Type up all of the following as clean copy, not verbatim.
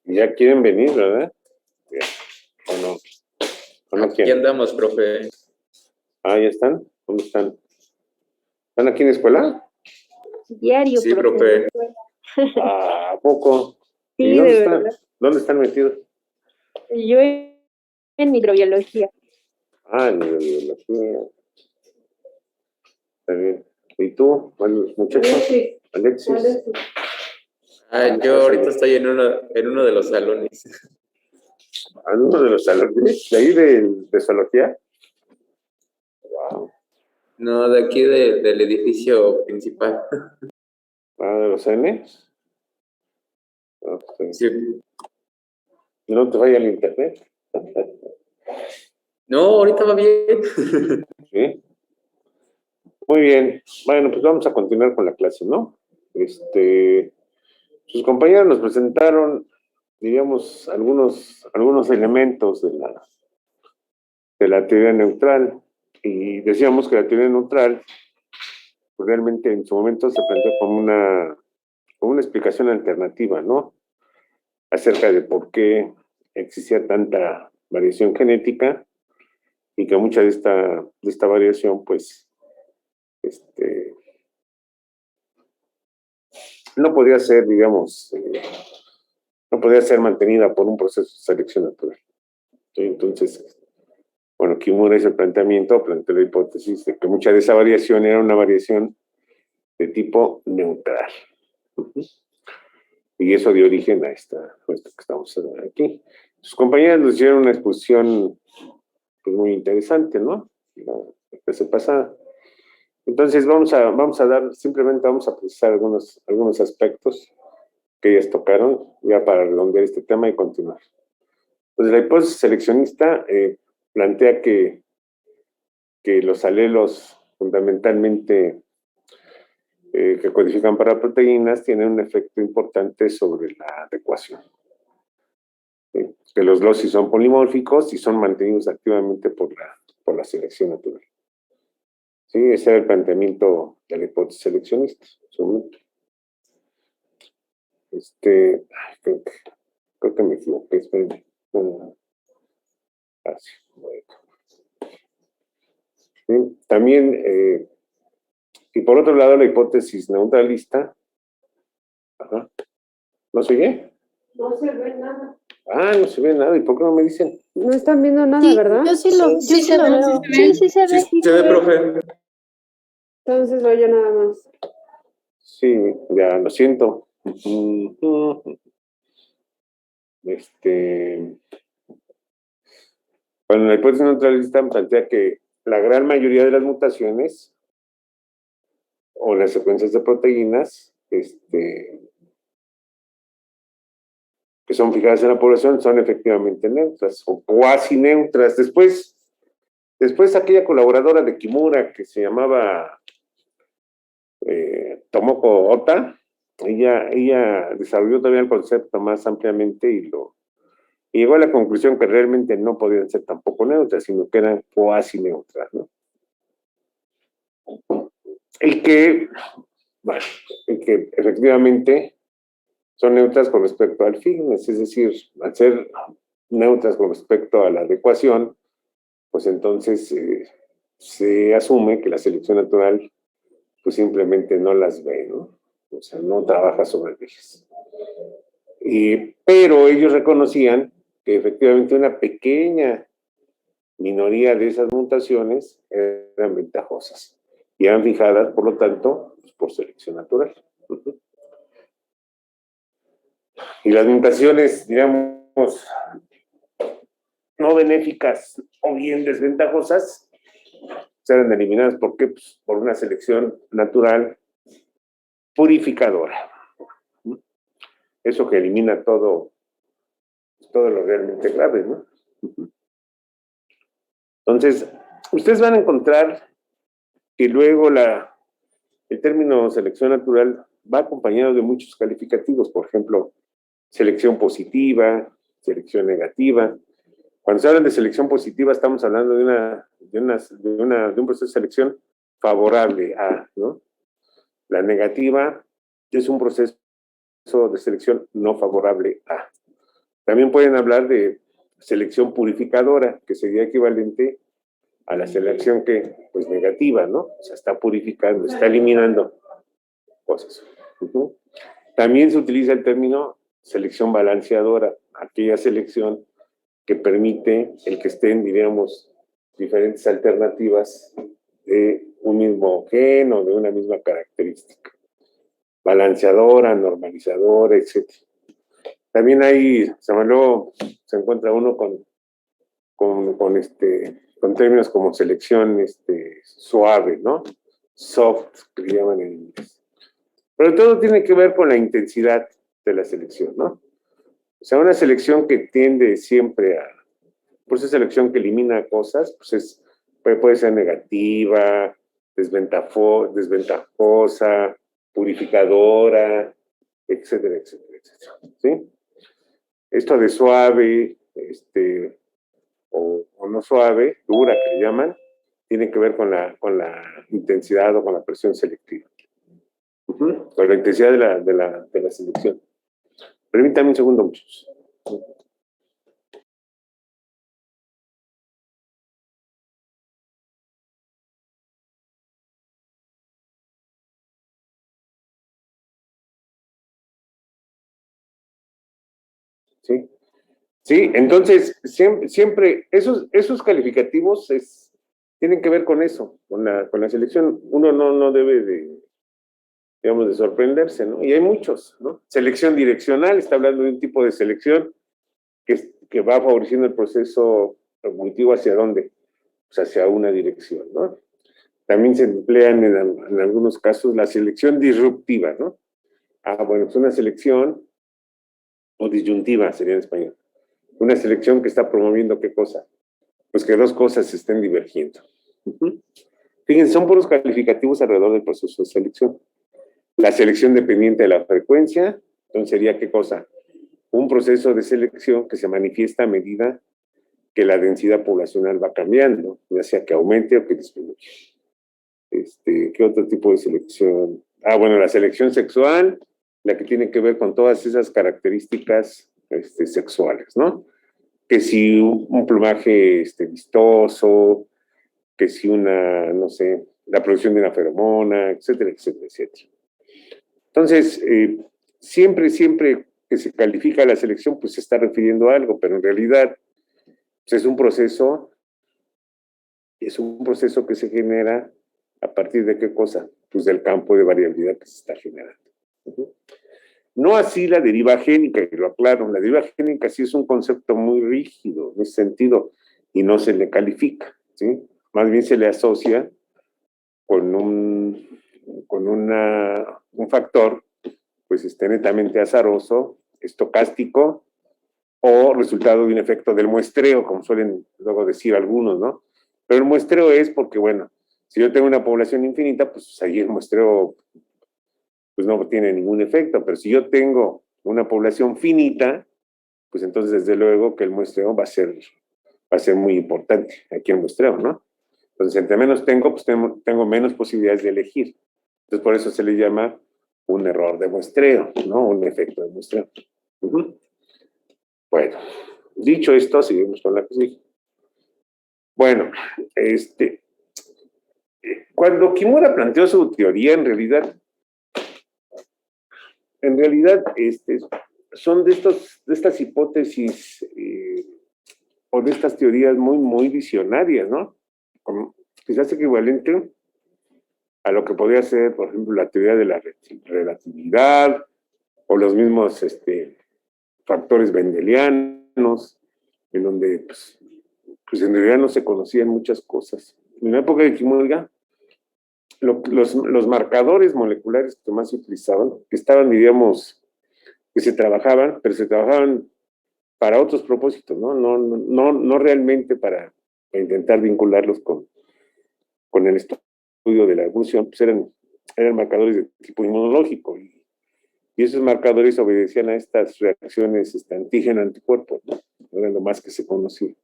Ya quieren venir, ¿verdad? ¿O no? ¿O no Aquí quieren? andamos, profe. Ah, ¿ya están? ¿Dónde están? ¿Están aquí en la escuela? Diario, Sí, profe. Ah, ¿a poco? Sí, ¿Y dónde de están? verdad. ¿Dónde están metidos? Yo en microbiología. Ah, en neurobiología. Está bien. ¿Y tú, muchacho? Alexis. Yo ahorita estoy en uno de los salones. ¿A uno de los salones? ¿De ahí de zoología? Wow. No, de aquí del edificio principal. Ah, ¿de los N? Ah, pues, Sí. ¿no te vaya el internet? No, ahorita va bien. Sí. Muy bien. Bueno, pues vamos a continuar con la clase, ¿no? Sus compañeros nos presentaron, digamos, algunos elementos de la teoría neutral. Y decíamos que la teoría neutral, pues realmente en su momento se planteó como una explicación alternativa, ¿no? Acerca de por qué existía tanta variación genética y que mucha de esta variación, pues, no podía ser, digamos, no podía ser mantenida por un proceso de selección natural. ¿Sí? Entonces, bueno, Kimura hizo el planteó la hipótesis de que mucha de esa variación era una variación de tipo neutral. Y eso dio origen a esto que estamos aquí. Sus compañeras nos hicieron una exposición pues, muy interesante, ¿no? La clase pasada. Entonces simplemente vamos a procesar algunos aspectos que ellas tocaron, ya para redondear este tema y continuar. Pues la hipótesis seleccionista plantea que los alelos fundamentalmente que codifican para proteínas tienen un efecto importante sobre la adecuación. ¿Sí? Que los loci son polimórficos y son mantenidos activamente por la selección natural. ¿Sí? Ese era el planteamiento de la hipótesis seleccionista. Creo que me equivoqué, espérenme. Gracias. ¿Sí? También, y por otro lado, la hipótesis neutralista. Ajá. ¿No se oye? No se ve nada. Ah, no se ve nada. ¿Y por qué no me dicen? No están viendo nada, Sí, ¿verdad? yo sí lo veo. Sí, se ve. Sí, se ve, profe. Entonces lo oyo nada más. Sí, ya lo siento. Bueno, la hipótesis neutralista plantea que la gran mayoría de las mutaciones o las secuencias de proteínas que son fijadas en la población son efectivamente neutras o cuasi neutras. Después aquella colaboradora de Kimura que se llamaba Tomoko Ota, ella desarrolló todavía el concepto más ampliamente y llegó a la conclusión que realmente no podían ser tampoco neutras, sino que eran cuasi neutras, ¿no? Y que efectivamente son neutras con respecto al fitness, es decir, al ser neutras con respecto a la adecuación, pues entonces se asume que la selección natural pues simplemente no las ve, ¿no? O sea, no trabaja sobre ellas. Pero ellos reconocían que efectivamente una pequeña minoría de esas mutaciones eran ventajosas y eran fijadas, por lo tanto, pues, por selección natural. Y las mutaciones, digamos, no benéficas o bien desventajosas, eran eliminadas. ¿Por qué? Pues por una selección natural purificadora. Eso que elimina todo lo realmente grave, ¿no? Entonces, ustedes van a encontrar que luego el término selección natural va acompañado de muchos calificativos, por ejemplo, selección positiva, selección negativa. Cuando se habla de selección positiva, estamos hablando de un proceso de selección favorable a, ¿no? La negativa es un proceso de selección no favorable a. También pueden hablar de selección purificadora, que sería equivalente a la selección que, pues, negativa, ¿no? O sea, está purificando, está eliminando cosas. Uh-huh. También se utiliza el término selección balanceadora, aquella selección que permite el que estén, diríamos, diferentes alternativas de un mismo gen o de una misma característica. Balanceadora, normalizadora, etc. También hay, se encuentra uno con términos como selección suave, ¿no? Soft, que le llaman en inglés. Pero todo tiene que ver con la intensidad de la selección, ¿no? O sea, una selección que tiende siempre a, pues esa selección que elimina cosas, pues puede ser negativa, desventajosa, purificadora, etcétera, etcétera, etcétera, ¿sí? Esto de suave, o no suave, dura que le llaman, tiene que ver con la intensidad o con la presión selectiva. Uh-huh. Con la intensidad de la selección. Permítanme un segundo, muchachos. ¿Sí? Sí, entonces, siempre esos calificativos tienen que ver con eso, con la selección. Uno no debe digamos, de sorprenderse, ¿no? Y hay muchos, ¿no? Selección direccional, está hablando de un tipo de selección que va favoreciendo el proceso cognitivo hacia dónde, pues hacia una dirección, ¿no? También se emplean en algunos casos la selección disruptiva, ¿no? Bueno, es una selección, o disyuntiva sería en español, una selección que está promoviendo ¿qué cosa? Pues que dos cosas se estén divergiendo. Uh-huh. Fíjense, son puros calificativos alrededor del proceso de selección. La selección dependiente de la frecuencia, entonces sería ¿qué cosa? Un proceso de selección que se manifiesta a medida que la densidad poblacional va cambiando, ya sea que aumente o que disminuya. ¿Qué otro tipo de selección? Bueno, la selección sexual, la que tiene que ver con todas esas características sexuales, ¿no? Que si un plumaje vistoso, que si no sé, la producción de una feromona, etcétera, etcétera, etcétera. Entonces, siempre que se califica la selección, pues se está refiriendo a algo, pero en realidad pues es un proceso que se genera a partir de qué cosa, pues del campo de variabilidad que se está generando. Uh-huh. No así la deriva génica, y lo aclaro, la deriva génica sí es un concepto muy rígido en ese sentido, y no se le califica, ¿sí? Más bien se le asocia con un factor, pues netamente azaroso, estocástico, o resultado de un efecto del muestreo, como suelen luego decir algunos, ¿no? Pero el muestreo es porque, bueno, si yo tengo una población infinita, pues ahí el muestreo pues no tiene ningún efecto, pero si yo tengo una población finita, pues entonces desde luego que el muestreo va a ser muy importante aquí el muestreo, ¿no? Entonces, entre menos tengo, pues tengo menos posibilidades de elegir. Entonces, por eso se le llama un error de muestreo, ¿no? Un efecto de muestreo. Uh-huh. Bueno, dicho esto, seguimos con la que sigue. Bueno, cuando Kimura planteó su teoría, en realidad, son de estas hipótesis o de estas teorías muy, muy visionarias, ¿no? Quizás equivalente a lo que podría ser, por ejemplo, la teoría de la relatividad o los mismos factores mendelianos, en donde pues en realidad no se conocían muchas cosas. En la época de Kimura, los marcadores moleculares que más se utilizaban, que estaban, diríamos, que se trabajaban, pero se trabajaban para otros propósitos, ¿no? No realmente para intentar vincularlos con el estudio de la evolución, pues eran marcadores de tipo inmunológico, y esos marcadores obedecían a estas reacciones antígeno-anticuerpo, ¿no? Era lo más que se conocía.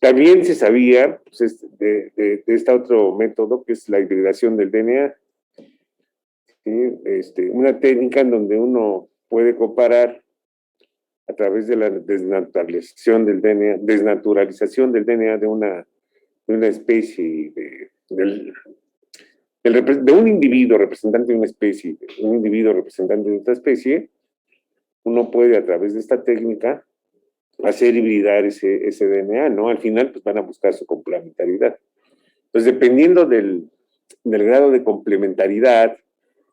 También se sabía pues, de este otro método, que es la hibridación del DNA. ¿sí? Una técnica en donde uno puede comparar a través de la desnaturalización del DNA de una especie, de un individuo representante de una especie, un individuo representante de otra especie, uno puede a través de esta técnica hacer hibridar ese DNA, ¿no? Al final, pues van a buscar su complementariedad. Entonces, dependiendo del grado de complementariedad,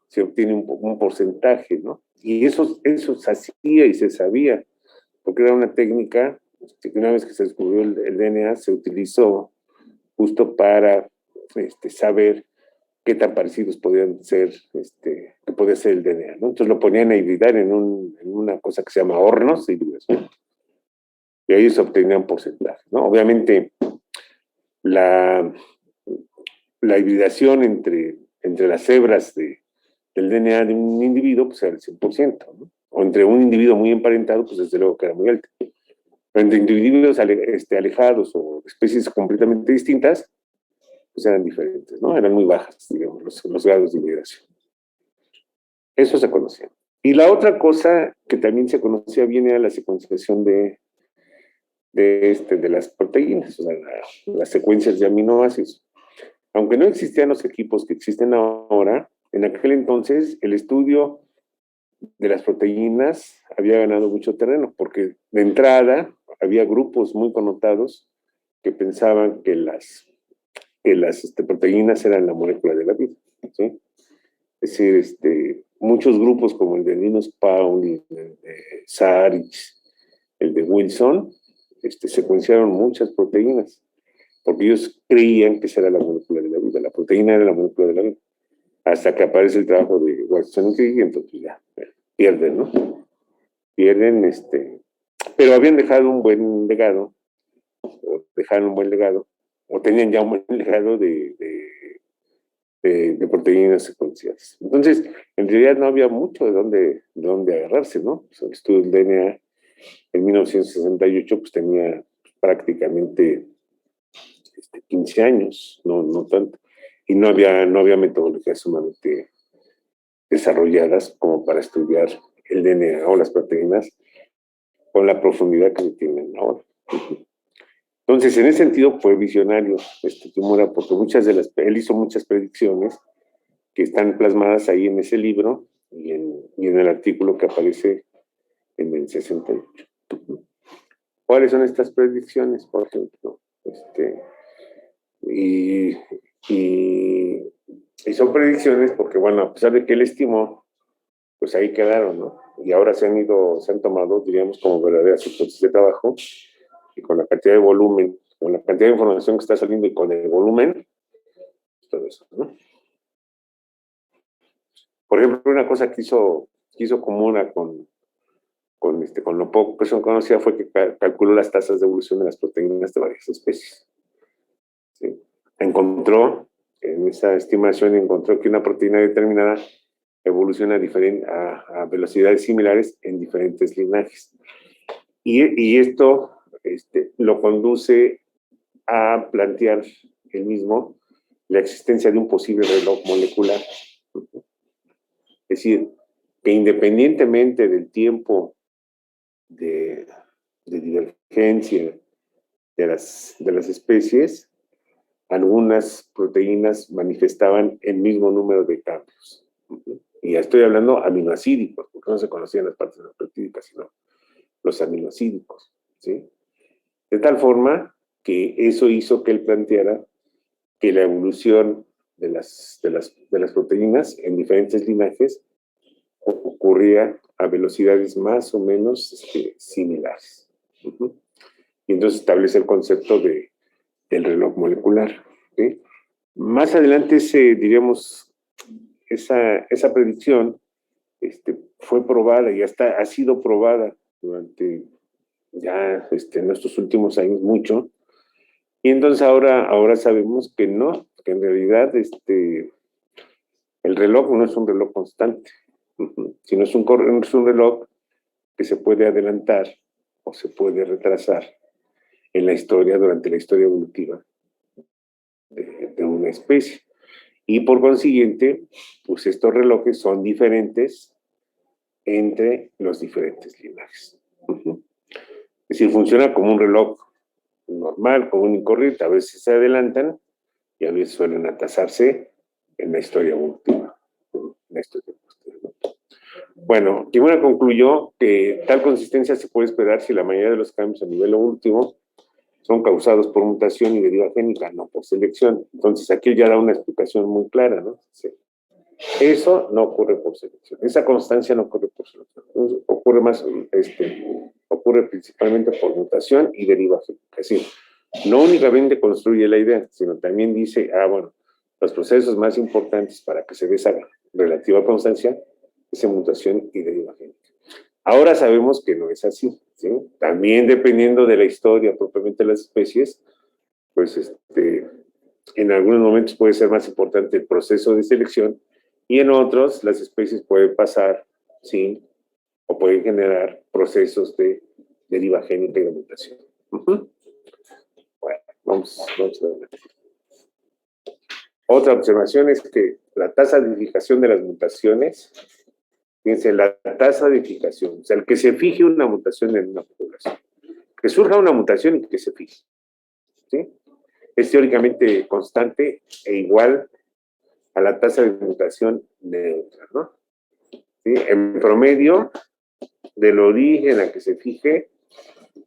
se obtiene un porcentaje, ¿no? Y eso se hacía y se sabía, porque era una técnica que una vez que se descubrió el DNA, se utilizó justo para saber qué tan parecidos podían ser, que podía ser el DNA, ¿no? Entonces lo ponían a hibridar en una cosa que se llama hornos de hibridación, y ahí se obtenían porcentajes, ¿no? Obviamente, la hibridación entre las hebras del DNA de un individuo, pues era el 100%, ¿no? O entre un individuo muy emparentado, pues desde luego que era muy alto. Pero entre individuos alejados o especies completamente distintas, pues eran diferentes, ¿no? Eran muy bajas, digamos, los grados de hibridación. Eso se conocía. Y la otra cosa que también se conocía bien era la secuenciación de las proteínas, o sea, las secuencias de aminoácidos. Aunque no existían los equipos que existen ahora, en aquel entonces el estudio de las proteínas había ganado mucho terreno, porque de entrada había grupos muy connotados que pensaban que las proteínas eran la molécula de la vida, ¿sí? Es decir, muchos grupos como el de Linus Pauling, el de Sarich, el de Wilson, secuenciaron muchas proteínas, porque ellos creían que esa era la molécula de la vida, la proteína era la molécula de la vida, hasta que aparece el trabajo de Watson y Crick, y entonces ya, pierden, ¿no? Pierden, pero habían dejado un buen legado, o tenían ya un buen legado de proteínas secuenciales. Entonces, en realidad no había mucho de dónde agarrarse, ¿no? O sea, el estudio del DNA en 1968 pues tenía prácticamente 15 años, no tanto, y no había metodologías sumamente desarrolladas como para estudiar el DNA o las proteínas con la profundidad que se tienen ahora. Entonces, en ese sentido fue visionario Kimura, porque él hizo muchas predicciones que están plasmadas ahí en ese libro y en el artículo que aparece en el 68. ¿Cuáles son estas predicciones, por ejemplo? Y son predicciones porque, bueno, a pesar de que él estimó, pues ahí quedaron, ¿no? Y ahora se han tomado, diríamos, como verdaderas hipótesis de trabajo, y con la cantidad de volumen, con la cantidad de información que está saliendo y con el volumen, todo eso, ¿no? Por ejemplo, una cosa que hizo Komura con lo poco que se conocía fue que calculó las tasas de evolución de las proteínas de varias especies. ¿Sí? En esa estimación, encontró que una proteína determinada evoluciona a velocidades similares en diferentes linajes. Y esto lo conduce a plantear él mismo la existencia de un posible reloj molecular. Es decir, que independientemente del tiempo de divergencia de las especies, algunas proteínas manifestaban el mismo número de cambios. Y ya estoy hablando aminoacídicos, porque no se conocían las partes nucleotídicas, sino los aminoacídicos, ¿sí? De tal forma que eso hizo que él planteara que la evolución de las proteínas en diferentes linajes ocurría a velocidades más o menos similares. Y entonces establece el concepto del reloj molecular. ¿Sí? Más adelante, diríamos, esa predicción fue probada y hasta ha sido probada durante ya en estos últimos años mucho. Y entonces ahora sabemos que no, que en realidad el reloj no es un reloj constante, sino es un reloj que se puede adelantar o se puede retrasar durante la historia evolutiva de una especie. Y por consiguiente, pues estos relojes son diferentes entre los diferentes linajes. Es decir, funciona como un reloj normal, común y corriente. A veces se adelantan y a veces suelen atrasarse en la historia última. Bueno, Kimura concluyó que tal consistencia se puede esperar si la mayoría de los cambios a nivel último son causados por mutación y deriva génica, no por selección. Entonces aquí ya da una explicación muy clara, ¿no? Sí. Eso no ocurre por selección. Esa constancia no ocurre por selección. Ocurre ocurre principalmente por mutación y deriva génica. Es decir, no únicamente construye la idea, sino también dice, bueno, los procesos más importantes para que se dé esa relativa constancia es mutación y deriva génica. Ahora sabemos que no es así, ¿sí? También dependiendo de la historia propiamente de las especies, pues en algunos momentos puede ser más importante el proceso de selección y en otros las especies pueden pasar, ¿sí? O pueden generar procesos de deriva génica y de mutación. Bueno, vamos a ver. Otra observación es que la tasa de fijación de las mutaciones, fíjense, la tasa de fijación, o sea, el que se fije una mutación en una población, que surja una mutación y que se fije, ¿sí? Es teóricamente constante e igual a la tasa de mutación neutra, ¿no? ¿Sí? En promedio, del origen a que se fije,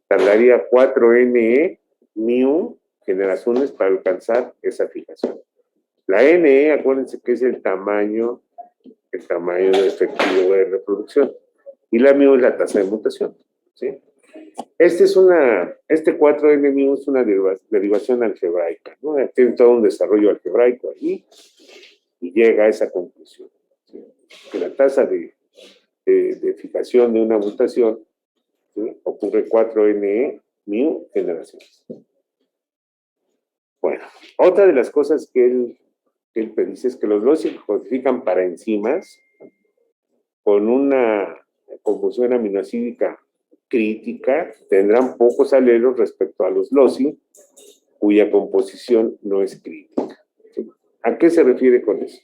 tardaría 4NE mu generaciones para alcanzar esa fijación. La NE, acuérdense que es el tamaño efectivo de reproducción. Y la mu es la tasa de mutación, ¿sí? Este 4N mu es una derivación algebraica, ¿no? Tiene todo un desarrollo algebraico ahí y llega a esa conclusión, ¿sí? Que la tasa de fijación de una mutación, ¿sí? Ocurre 4NE mu generaciones. Bueno, otra de las cosas que él dice es que los loci que codifican para enzimas con una composición aminoácidica crítica tendrán pocos alelos respecto a los loci cuya composición no es crítica. ¿Sí? ¿A qué se refiere con eso?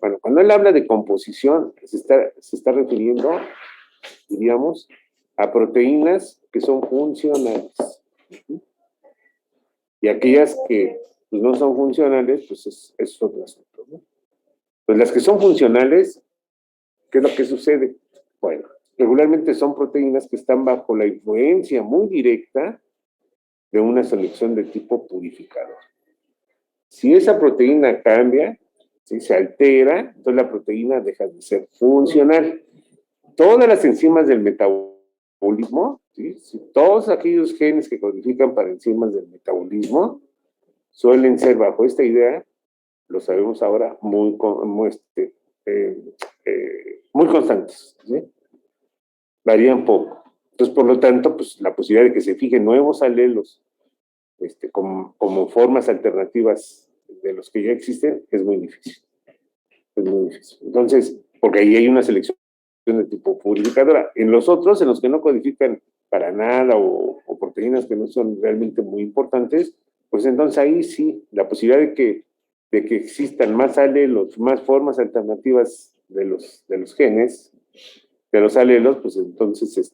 Bueno, cuando él habla de composición, se está refiriendo, diríamos, a proteínas que son funcionales. Y aquellas que pues, no son funcionales, pues es otro asunto, ¿no? Pues las que son funcionales, ¿qué es lo que sucede? Bueno, regularmente son proteínas que están bajo la influencia muy directa de una selección de tipo purificador. Si esa proteína cambia, si se altera, entonces la proteína deja de ser funcional. Todas las enzimas del metabolismo, ¿sí? Todos aquellos genes que codifican para enzimas del metabolismo suelen ser bajo esta idea, lo sabemos ahora, muy constantes, ¿sí? Varían poco. Entonces, por lo tanto, pues la posibilidad de que se fijen nuevos alelos como formas alternativas de los que ya existen es muy difícil. Es muy difícil. Entonces, porque ahí hay una selección de tipo purificadora. En los otros, en los que no codifican para nada o proteínas que no son realmente muy importantes, pues entonces ahí sí, la posibilidad de que existan más alelos, más formas alternativas de los genes, de los alelos, pues entonces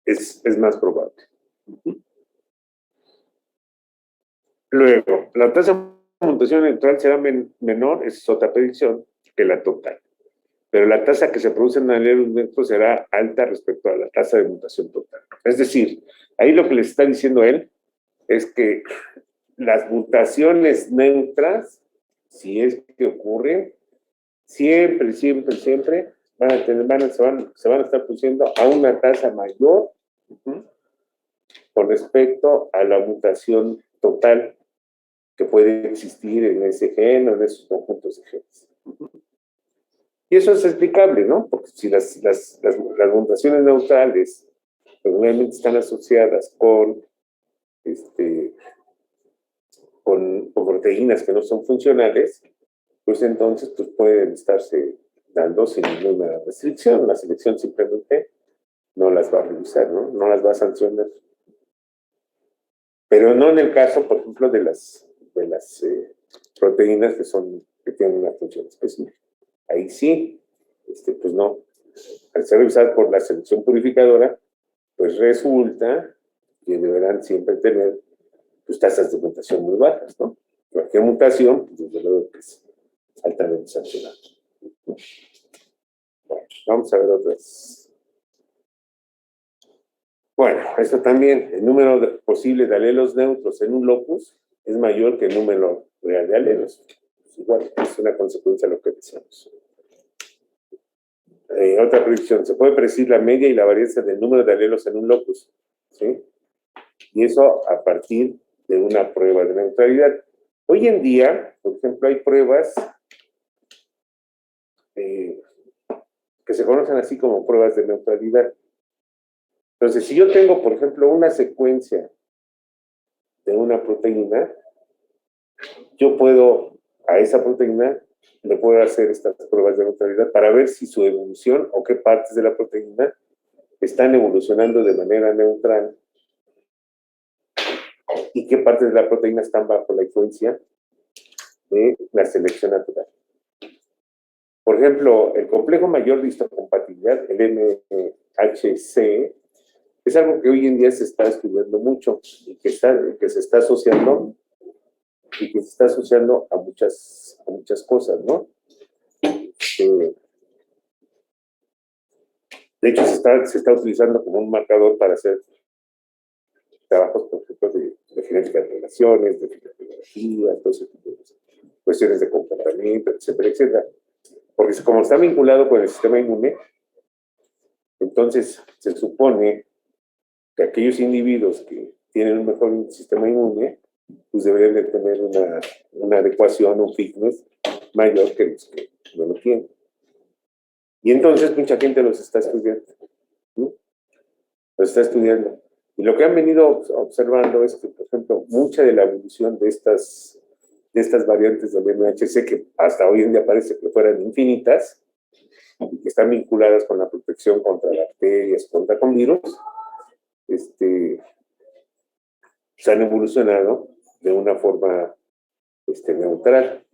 es más probable. Luego, la tasa de mutación neutral será menor, es otra predicción, que la total. Pero la tasa que se produce en alelos neutros será alta respecto a la tasa de mutación total. Es decir, ahí lo que les está diciendo él es que las mutaciones neutras, si es que ocurren, siempre se van a estar produciendo a una tasa mayor con respecto a la mutación total que puede existir en ese gen o en esos conjuntos de genes. Y eso es explicable, ¿no? Porque si las mutaciones neutrales regularmente están asociadas con proteínas que no son funcionales, pues entonces pues pueden estarse dando sin ninguna restricción. La selección simplemente no las va a revisar, ¿no? No las va a sancionar. Pero no en el caso, por ejemplo, de las proteínas que tienen una función específica. Ahí sí, pues no. Al ser revisado por la selección purificadora, pues resulta que deberán siempre tener pues, tasas de mutación muy bajas, ¿no? Cualquier mutación, pues, desde luego que es altamente sancionada. Bueno, vamos a ver otras. Bueno, esto también, el número posible de alelos neutros en un locus es mayor que el número real de alelos. Pues igual, es una consecuencia de lo que decíamos. Otra predicción, se puede predecir la media y la varianza del número de alelos en un locus, ¿sí? Y eso a partir de una prueba de neutralidad. Hoy en día, por ejemplo, hay pruebas que se conocen así como pruebas de neutralidad. Entonces, si yo tengo, por ejemplo, una secuencia de una proteína, yo puedo, a esa proteína, le puedo hacer estas pruebas de neutralidad para ver si su evolución o qué partes de la proteína están evolucionando de manera neutral y qué partes de la proteína están bajo la influencia de la selección natural. Por ejemplo, el complejo mayor de histocompatibilidad, el MHC, es algo que hoy en día se está estudiando mucho y que se está asociando a muchas cosas, ¿no? De hecho, se está utilizando como un marcador para hacer trabajos, por ejemplo, de genética de relaciones, de fibrobiología, todo ese tipo de cuestiones de comportamiento, etcétera, etcétera. Porque como está vinculado con el sistema inmune, entonces se supone que aquellos individuos que tienen un mejor sistema inmune, pues deberían de tener una adecuación, un fitness mayor que los que no lo tienen. Y entonces mucha gente los está estudiando. ¿Sí? Los está estudiando. Y lo que han venido observando es que, por ejemplo, mucha de la evolución de estas variantes del MHC, que hasta hoy en día parece que fueran infinitas, y que están vinculadas con la protección contra bacterias, con virus, se han evolucionado de una forma neutral.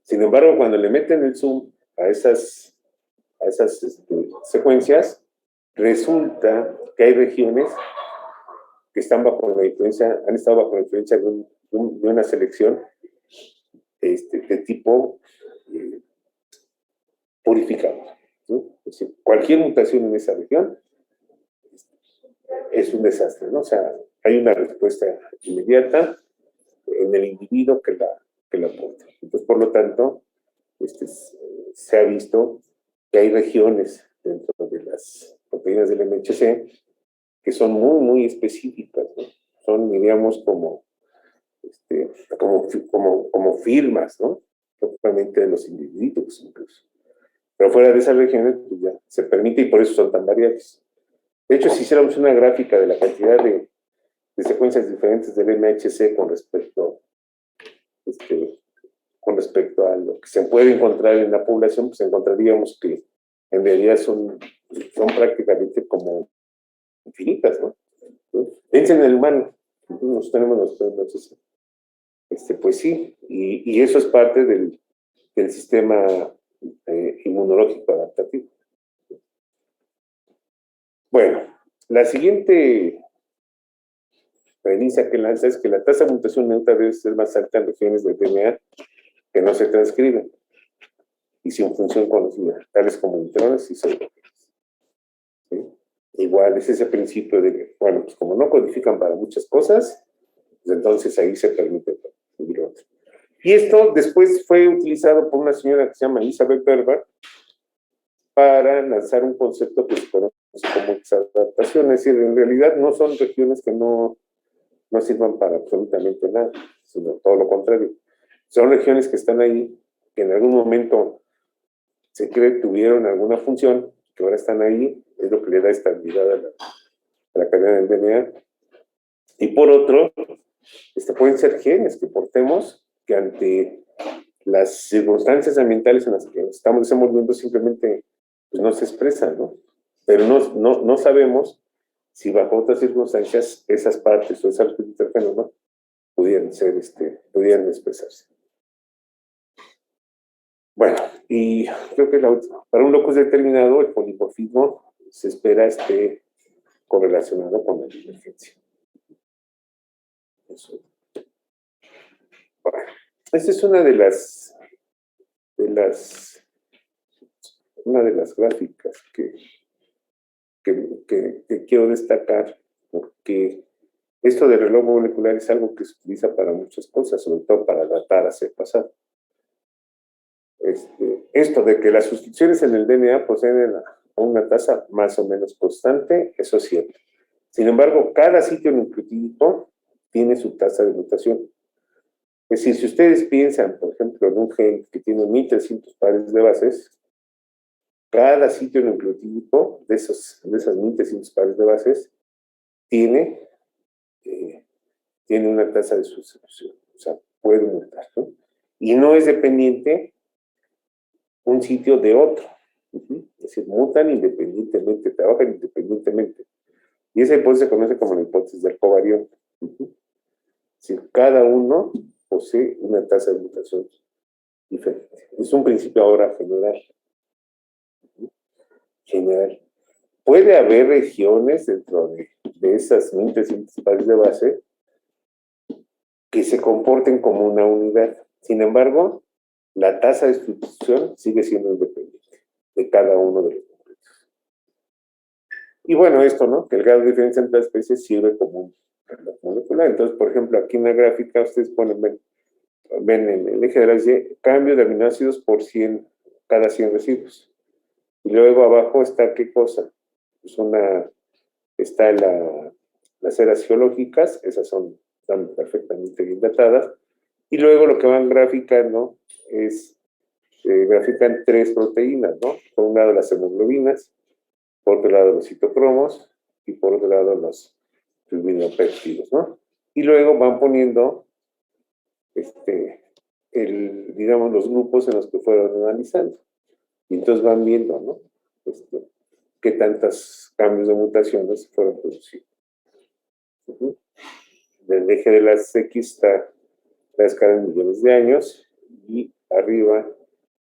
Sin embargo, cuando le meten el zoom a esas secuencias, resulta que hay regiones que están han estado bajo la influencia de una selección de tipo purificado. ¿Sí? Es decir, cualquier mutación en esa región es un desastre, ¿no? O sea, hay una respuesta inmediata en el individuo que la aporta. Entonces, por lo tanto, se ha visto que hay regiones dentro de las proteínas del MHC que son muy, muy específicas, ¿no? Son, diríamos, como firmas, ¿no? Propiamente de los individuos, incluso. Pero fuera de esas regiones, pues ya se permite y por eso son tan variables. De hecho, si hiciéramos una gráfica de la cantidad de secuencias diferentes del MHC con respecto a lo que se puede encontrar en la población, pues encontraríamos que en realidad son prácticamente como infinitas, ¿no? Piensen en el humano, nosotros tenemos los MHC. Pues sí, y eso es parte del sistema inmunológico adaptativo. Bueno, la siguiente premisa que lanza es que la tasa de mutación neutra debe ser más alta en regiones del DNA que no se transcriben y sin función conocida, tales como intrones y pseudogenes. ¿Sí? Igual es ese principio de que, bueno, pues como no codifican para muchas cosas, pues entonces ahí se permite subir otro. Y esto después fue utilizado por una señora que se llama Elizabeth Berber para lanzar un concepto que se conoce como exadaptación. Es decir, en realidad no son regiones que no sirvan para absolutamente nada, sino todo lo contrario. Son regiones que están ahí, que en algún momento se cree que tuvieron alguna función, que ahora están ahí, es lo que le da estabilidad a la cadena del DNA. Y por otro, pueden ser genes que portemos que ante las circunstancias ambientales en las que nos estamos desenvolviendo simplemente pues, no se expresan, ¿no? Pero no sabemos si bajo otras circunstancias esas partes o esas repetir fenómenos pudieran expresarse. Bueno, y creo que la última. Para un locus determinado, el polimorfismo se espera esté correlacionado con la divergencia. Eso. Bueno, esta es una de las gráficas que quiero destacar, porque esto de reloj molecular es algo que se utiliza para muchas cosas, sobre todo para datar hacia el pasado. Esto de que las sustituciones en el DNA proceden a una tasa más o menos constante, eso es cierto. Sin embargo, cada sitio nucleotídico tiene su tasa de mutación. Es decir, si ustedes piensan, por ejemplo, en un gen que tiene 1300 pares de bases, cada sitio nucleotídico de esas 1300 pares de bases tiene una tasa de sustitución. O sea, puede mutar, ¿no? Y no es dependiente un sitio de otro. Es decir, mutan independientemente, trabajan independientemente. Y esa hipótesis se conoce como la hipótesis del covariante. Es decir, cada uno posee una tasa de mutación diferente. Es un principio ahora general. General. Puede haber regiones dentro de esas 1300 pares de base que se comporten como una unidad. Sin embargo, la tasa de sustitución sigue siendo independiente de cada uno de los completos. Y bueno, esto, ¿no? Que el grado de diferencia entre las especies sirve como un reloj molecular. Entonces, por ejemplo, aquí en la gráfica ustedes ven en el eje de la Y, cambio de aminoácidos por 100, cada 100 residuos. Y luego abajo está, ¿qué cosa? Pues está las eras geológicas, esas están perfectamente bien datadas. Y luego lo que van graficando es, grafican 3 proteínas, ¿no? Por un lado las hemoglobinas, por otro lado los citocromos y por otro lado los fulminopéptidos, ¿no? Y luego van poniendo, digamos, los grupos en los que fueron analizando. Y entonces van viendo, ¿no? Qué tantos cambios de mutaciones fueron producidos. Del eje de las X está la escala en millones de años y arriba,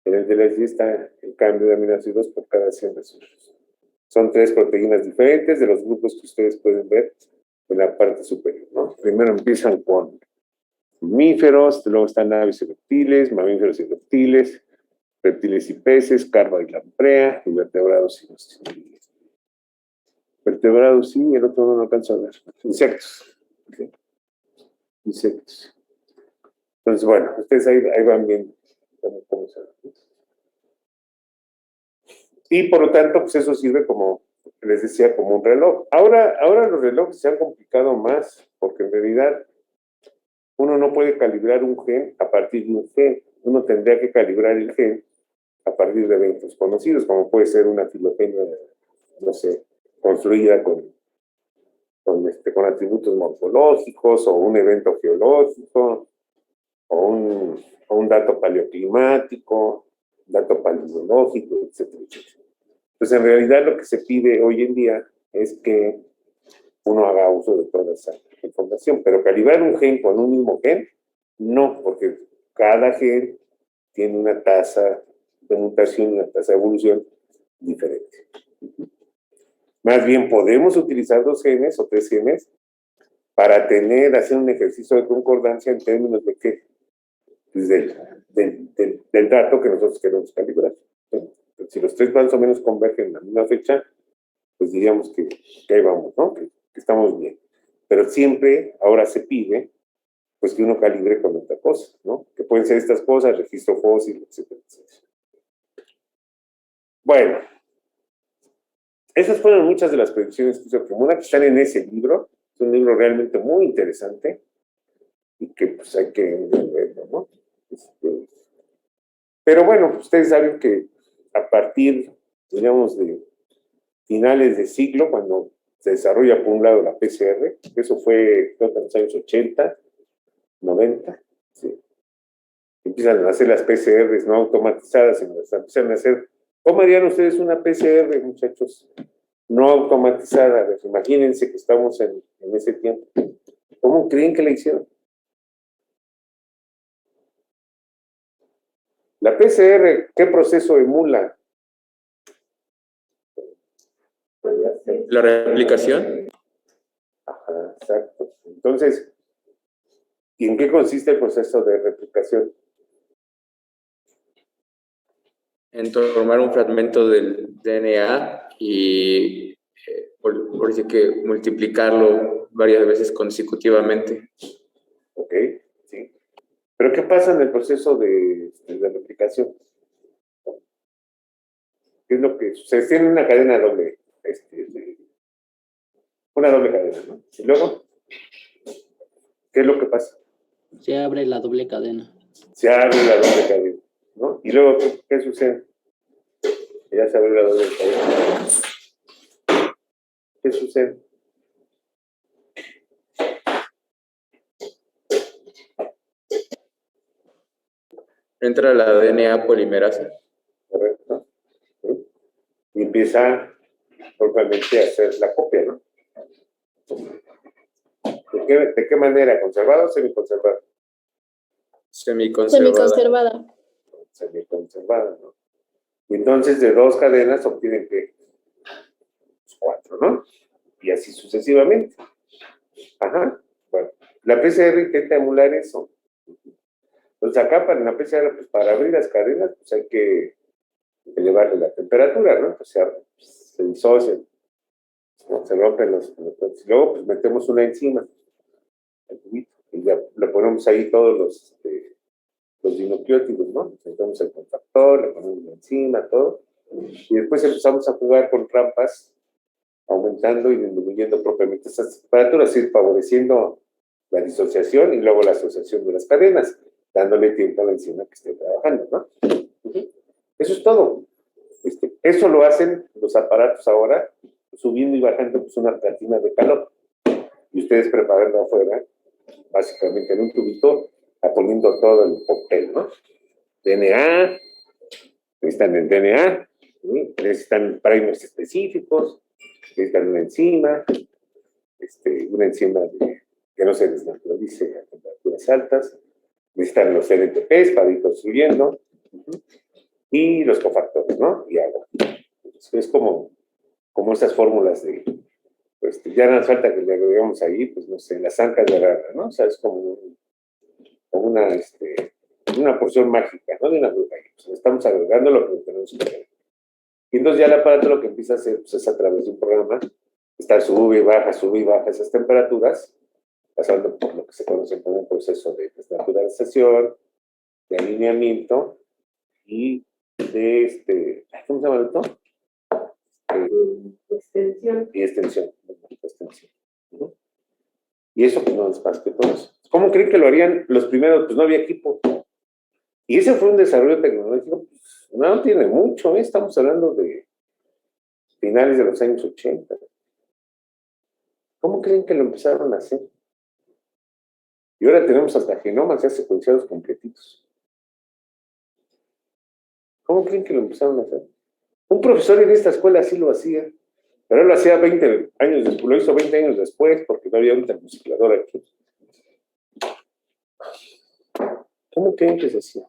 en el de las Y, está el cambio de aminoácidos por cada 100 residuos. Son 3 proteínas diferentes de los grupos que ustedes pueden ver en la parte superior, ¿no? Primero empiezan con mamíferos, luego están aves y reptiles, mamíferos y reptiles y peces, carva y lamprea, y vertebrados y reptiles. Vertebrados sí, el otro no lo alcanzo a ver. Insectos. ¿Okay? Insectos. Entonces, bueno, ustedes ahí van viendo cómo se ve. Y por lo tanto, pues eso sirve como, les decía, como un reloj. Ahora los relojes se han complicado más, porque en realidad uno no puede calibrar un gen a partir de un gen. Uno tendría que calibrar el gen a partir de eventos conocidos, como puede ser una filogenia, no sé, construida con atributos morfológicos, o un evento geológico, o un dato paleoclimático, dato paleológico, etcétera, etcétera. Entonces, en realidad lo que se pide hoy en día es que uno haga uso de toda esa información, pero calibrar un gen con un mismo gen, no, porque cada gen tiene una tasa de mutación, una tasa de evolución diferente. Más bien podemos utilizar 2 genes o 3 genes para hacer un ejercicio de concordancia en términos de qué, pues del dato que nosotros queremos calibrar. ¿Sí? Si los 3 más o menos convergen en la misma fecha, pues diríamos que ahí vamos, ¿no? Que estamos bien. Pero siempre ahora se pide pues que uno calibre con otra cosa, ¿no? Que pueden ser estas cosas, registro fósil, etcétera, etcétera. Bueno, esas fueron muchas de las predicciones que hizo Cremona, que están en ese libro. Es un libro realmente muy interesante y que pues hay que verlo, ¿no? Pero bueno, ustedes saben que a partir, digamos, de finales de siglo, cuando se desarrolla por un lado la PCR, eso fue creo que en los años 80, 90, ¿sí? Empiezan a hacer las PCRs no automatizadas, sino empiezan a hacer. ¿Cómo harían ustedes una PCR, muchachos? No automatizada. Pues imagínense que estamos en ese tiempo. ¿Cómo creen que la hicieron? La PCR, ¿qué proceso emula? La replicación. Ajá, exacto. Entonces, ¿y en qué consiste el proceso de replicación? En tomar un fragmento del DNA y por decir que multiplicarlo varias veces consecutivamente. ¿Ok? Sí. ¿Pero qué pasa en el proceso de replicación? ¿Qué es lo que sucede? Tiene una cadena doble, una doble cadena, ¿no? Y luego, ¿qué es lo que pasa? Se abre la doble cadena. Se abre la doble cadena, ¿no? Y luego, ¿qué sucede? Ya se abre la doble cadena. ¿Qué sucede? Entra la DNA polimerasa. ¿Correcto? ¿Sí? Y empieza propiamente a hacer la copia, ¿no? ¿De qué manera? ¿Conservada o semiconservada? Semiconservada. Semiconservada, ¿no? Y entonces de dos cadenas obtienen que cuatro, ¿no? Y así sucesivamente. Ajá. Bueno, la PCR intenta emular eso. Entonces acá para la PCR, pues para abrir las cadenas, pues hay que elevarle la temperatura, ¿no? O sea, se disocian, ¿no? Se rompen los. Luego, pues metemos una enzima, el tubito, y ya le ponemos ahí todos los dinucleótidos, ¿no? Metemos el contractor, le ponemos la enzima, todo. Y después empezamos a jugar con rampas, aumentando y disminuyendo propiamente esas temperaturas, ir favoreciendo la disociación y luego la asociación de las cadenas, dándole tiempo a la enzima que esté trabajando, ¿no? Eso es todo. Eso lo hacen los aparatos ahora, subiendo y bajando pues, una platina de calor. Y ustedes preparando afuera, básicamente en un tubito, poniendo todo el cóctel, ¿no? DNA, necesitan el DNA, ¿sí? Necesitan primers específicos, necesitan una enzima que no se desnaturalice a temperaturas altas, necesitan los LTPs para ir construyendo, y los cofactores, ¿no? Y agua. Entonces, es como esas fórmulas de, pues ya no hace falta que le agreguemos ahí, pues no sé, las ancas de rara, ¿no? O sea, es como una porción mágica, ¿no? De una fruta. Pues, estamos agregando lo que tenemos que hacer. Y entonces ya el aparato lo que empieza a hacer pues, es a través de un programa, estar sube y baja esas temperaturas, pasando por lo que se conoce como un proceso de desnaturalización, de alineamiento y ¿cómo se llama esto? Extensión. Y extensión. ¿No? Y eso pues no es más que todo eso. ¿Cómo creen que lo harían los primeros? Pues no había equipo. Y ese fue un desarrollo tecnológico, pues, no tiene mucho, ¿eh? Estamos hablando de finales de los años 80. ¿Cómo creen que lo empezaron a hacer? Y ahora tenemos hasta genomas ya secuenciados completitos. ¿Cómo creen que lo empezaron a hacer? Un profesor en esta escuela sí lo hacía, pero él lo hacía 20 años después, lo hizo 20 años después porque no había un termociclador aquí. ¿Cómo creen que se hacía?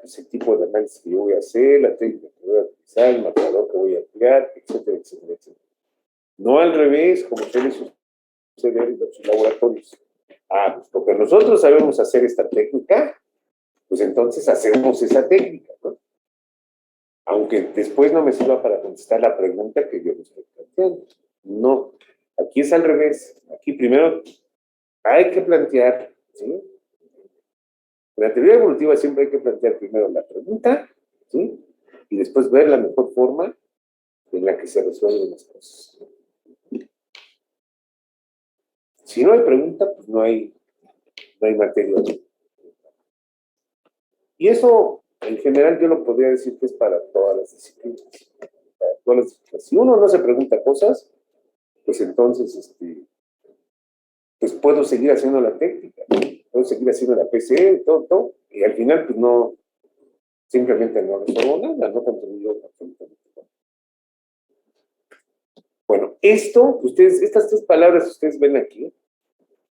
pues, el tipo de análisis que yo voy a hacer, la técnica que voy a utilizar, el marcador que voy a emplear, etcétera, etcétera, etcétera. No al revés, como suele suceder en los laboratorios. Pues porque nosotros sabemos hacer esta técnica, pues entonces hacemos esa técnica, ¿no? Aunque después no me sirva para contestar la pregunta que yo me estoy planteando. No, aquí es al revés. Aquí primero hay que plantear, ¿sí? En la teoría evolutiva siempre hay que plantear primero la pregunta, ¿sí? Y después ver la mejor forma en la que se resuelven las cosas. Si no hay pregunta, pues no hay materia. Y eso, en general, yo lo podría decir que es para todas las disciplinas. Para todas las disciplinas. Si uno no se pregunta cosas, pues entonces, pues puedo seguir haciendo la técnica, ¿no? Puedo seguir haciendo la PCE, todo, y al final, pues no, simplemente no resuelvo nada, no contribuyo absolutamente nada. Bueno, estas tres palabras que ustedes ven aquí,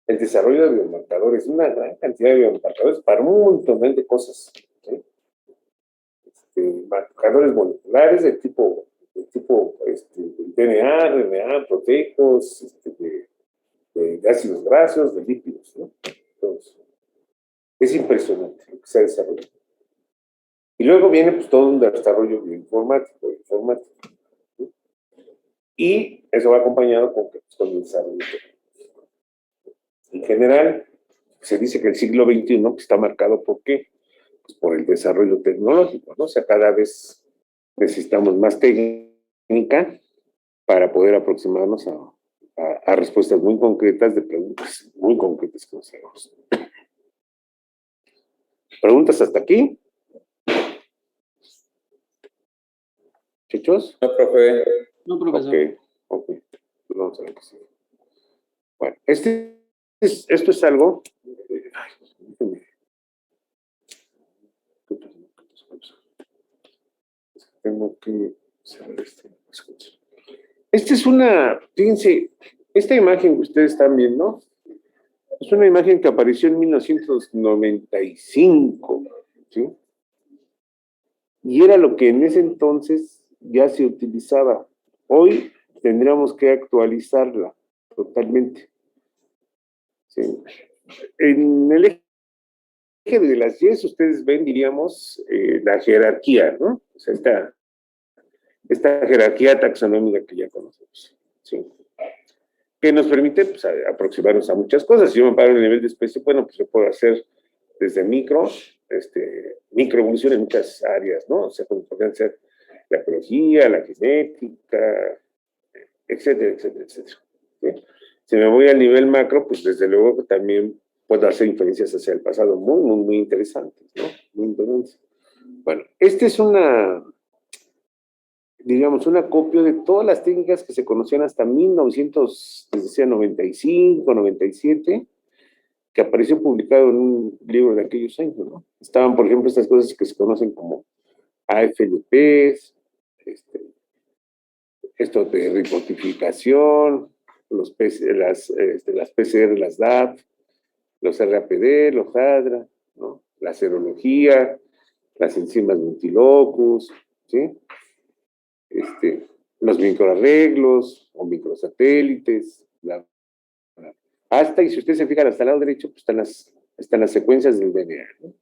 el desarrollo de biomarcadores, una gran cantidad de biomarcadores para un montón de cosas, ¿sí? Marcadores moleculares de tipo DNA, RNA, proteicos, de ácidos grasos, de lípidos, ¿no? Entonces, es impresionante lo que se ha desarrollado. Y luego viene pues todo un desarrollo bioinformático, ¿sí? Y eso va acompañado con el desarrollo tecnológico. En general, se dice que el siglo XXI está marcado ¿por qué? Pues por el desarrollo tecnológico, ¿no? O sea, cada vez necesitamos más técnica para poder aproximarnos a respuestas muy concretas de preguntas muy concretas que nos hagamos. ¿Preguntas hasta aquí? ¿Chicos? No, profe. No, profesor. Ok. Pues vamos a ver qué sigue. Bueno, esto es algo. Tengo que cerrar fíjense, esta imagen que ustedes están viendo es una imagen que apareció en 1995, ¿sí? Y era lo que en ese entonces ya se utilizaba. Hoy tendríamos que actualizarla totalmente. ¿Sí? En el eje de las Y ustedes ven, diríamos, la jerarquía, ¿no? O sea, esta jerarquía taxonómica que ya conocemos, ¿sí? Que nos permite pues, aproximarnos a muchas cosas. Si yo me paro en el nivel de especie, bueno, pues yo puedo hacer desde microevolución en muchas áreas, ¿no? O sea, como podrían ser la ecología, la genética, etcétera, etcétera, etcétera. ¿Sí? Si me voy al nivel macro, pues desde luego que también puedo hacer inferencias hacia el pasado muy, muy, muy interesantes, ¿no? Muy interesantes. Bueno, esta es digamos, un acopio de todas las técnicas que se conocían hasta 1995, 97, que apareció publicado en un libro de aquellos años, ¿no? Estaban, por ejemplo, estas cosas que se conocen como AFLPs, esto de ribotificación, las PCR, las DAP, los RAPD, los HADRA, ¿no? La serología, las enzimas multilocus, ¿sí? Los microarreglos o microsatélites, y si ustedes se fijan hasta el lado derecho, pues están las secuencias del DNA, ¿no?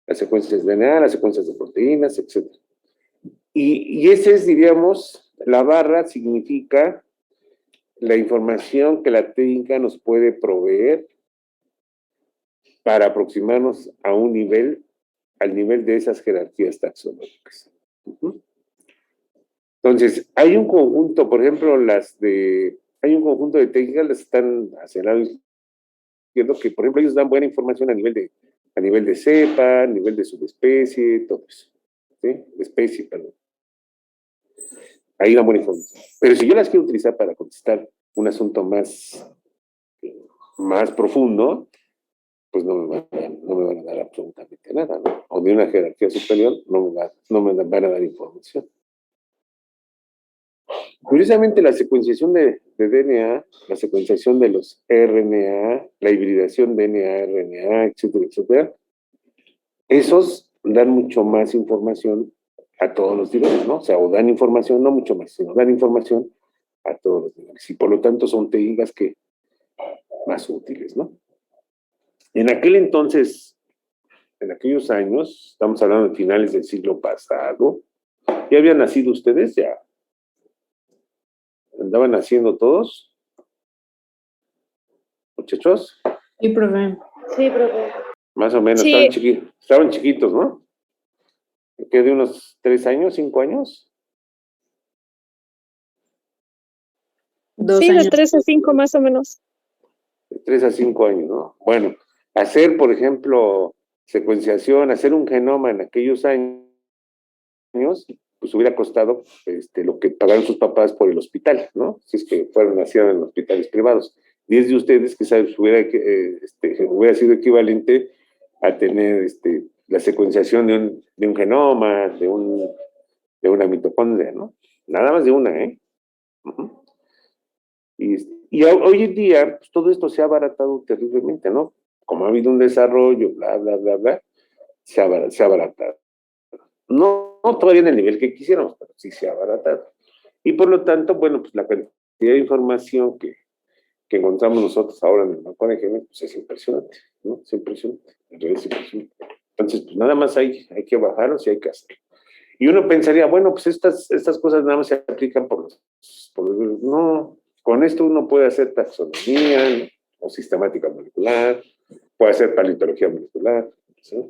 Las secuencias de DNA, las secuencias de proteínas, etc. Y ese es, diríamos, la barra significa la información que la técnica nos puede proveer para aproximarnos a al nivel de esas jerarquías taxonómicas. Entonces, hay un conjunto, por ejemplo, hay un conjunto de técnicas, las están hacia el lado izquierdo, que por ejemplo ellos dan buena información a nivel de cepa, a nivel de subespecie, todo eso. ¿Sí? De especie, perdón. Ahí dan buena información. Pero si yo las quiero utilizar para contestar un asunto más profundo, pues no me van a dar absolutamente nada, ¿no? O de una jerarquía superior no me van a dar información. Curiosamente, la secuenciación de DNA, la secuenciación de los RNA, la hibridación DNA-RNA, etcétera, etcétera, esos dar mucho más información a todos los niveles, ¿no? O sea, o dan información, no mucho más, sino dan información a todos los niveles. Y por lo tanto son técnicas que más útiles, ¿no? En aquel entonces, en aquellos años, estamos hablando de finales del siglo pasado, ¿ya habían nacido ustedes? ¿Ya andaban naciendo todos? Muchachos, Sí, profe. Sí, profe. más o menos, Sí. estaban chiquitos, ¿no? ¿Qué, de unos 3 años, 5 años? 2 Sí, de años. 3 a 5 más o menos. De 3 a 5 años, ¿no? Bueno, hacer, por ejemplo, secuenciación, hacer un genoma en aquellos años, pues hubiera costado lo que pagaron sus papás por el hospital, ¿no? Si es que fueron nacidos en hospitales privados. 10 de ustedes, que saben, hubiera sido equivalente a tener la secuenciación de un genoma, de una mitocondria, ¿no? Nada más de una, ¿eh? Uh-huh. Y hoy en día, pues, todo esto se ha abaratado terriblemente, ¿no? Como ha habido un desarrollo, bla, bla, bla, bla, se ha abaratado. No todavía en el nivel que quisiéramos, pero sí se ha abaratado. Y por lo tanto, bueno, pues la cantidad de información que encontramos nosotros ahora en el banco de genes, pues es impresionante, ¿no? Es impresionante, en realidad es impresionante. Entonces, pues nada más hay que bajarlos y hay que hacerlo. Y uno pensaría, bueno, pues estas cosas nada más se aplican por los no, con esto uno puede hacer taxonomía o sistemática molecular, puede hacer paleontología molecular, ¿sí?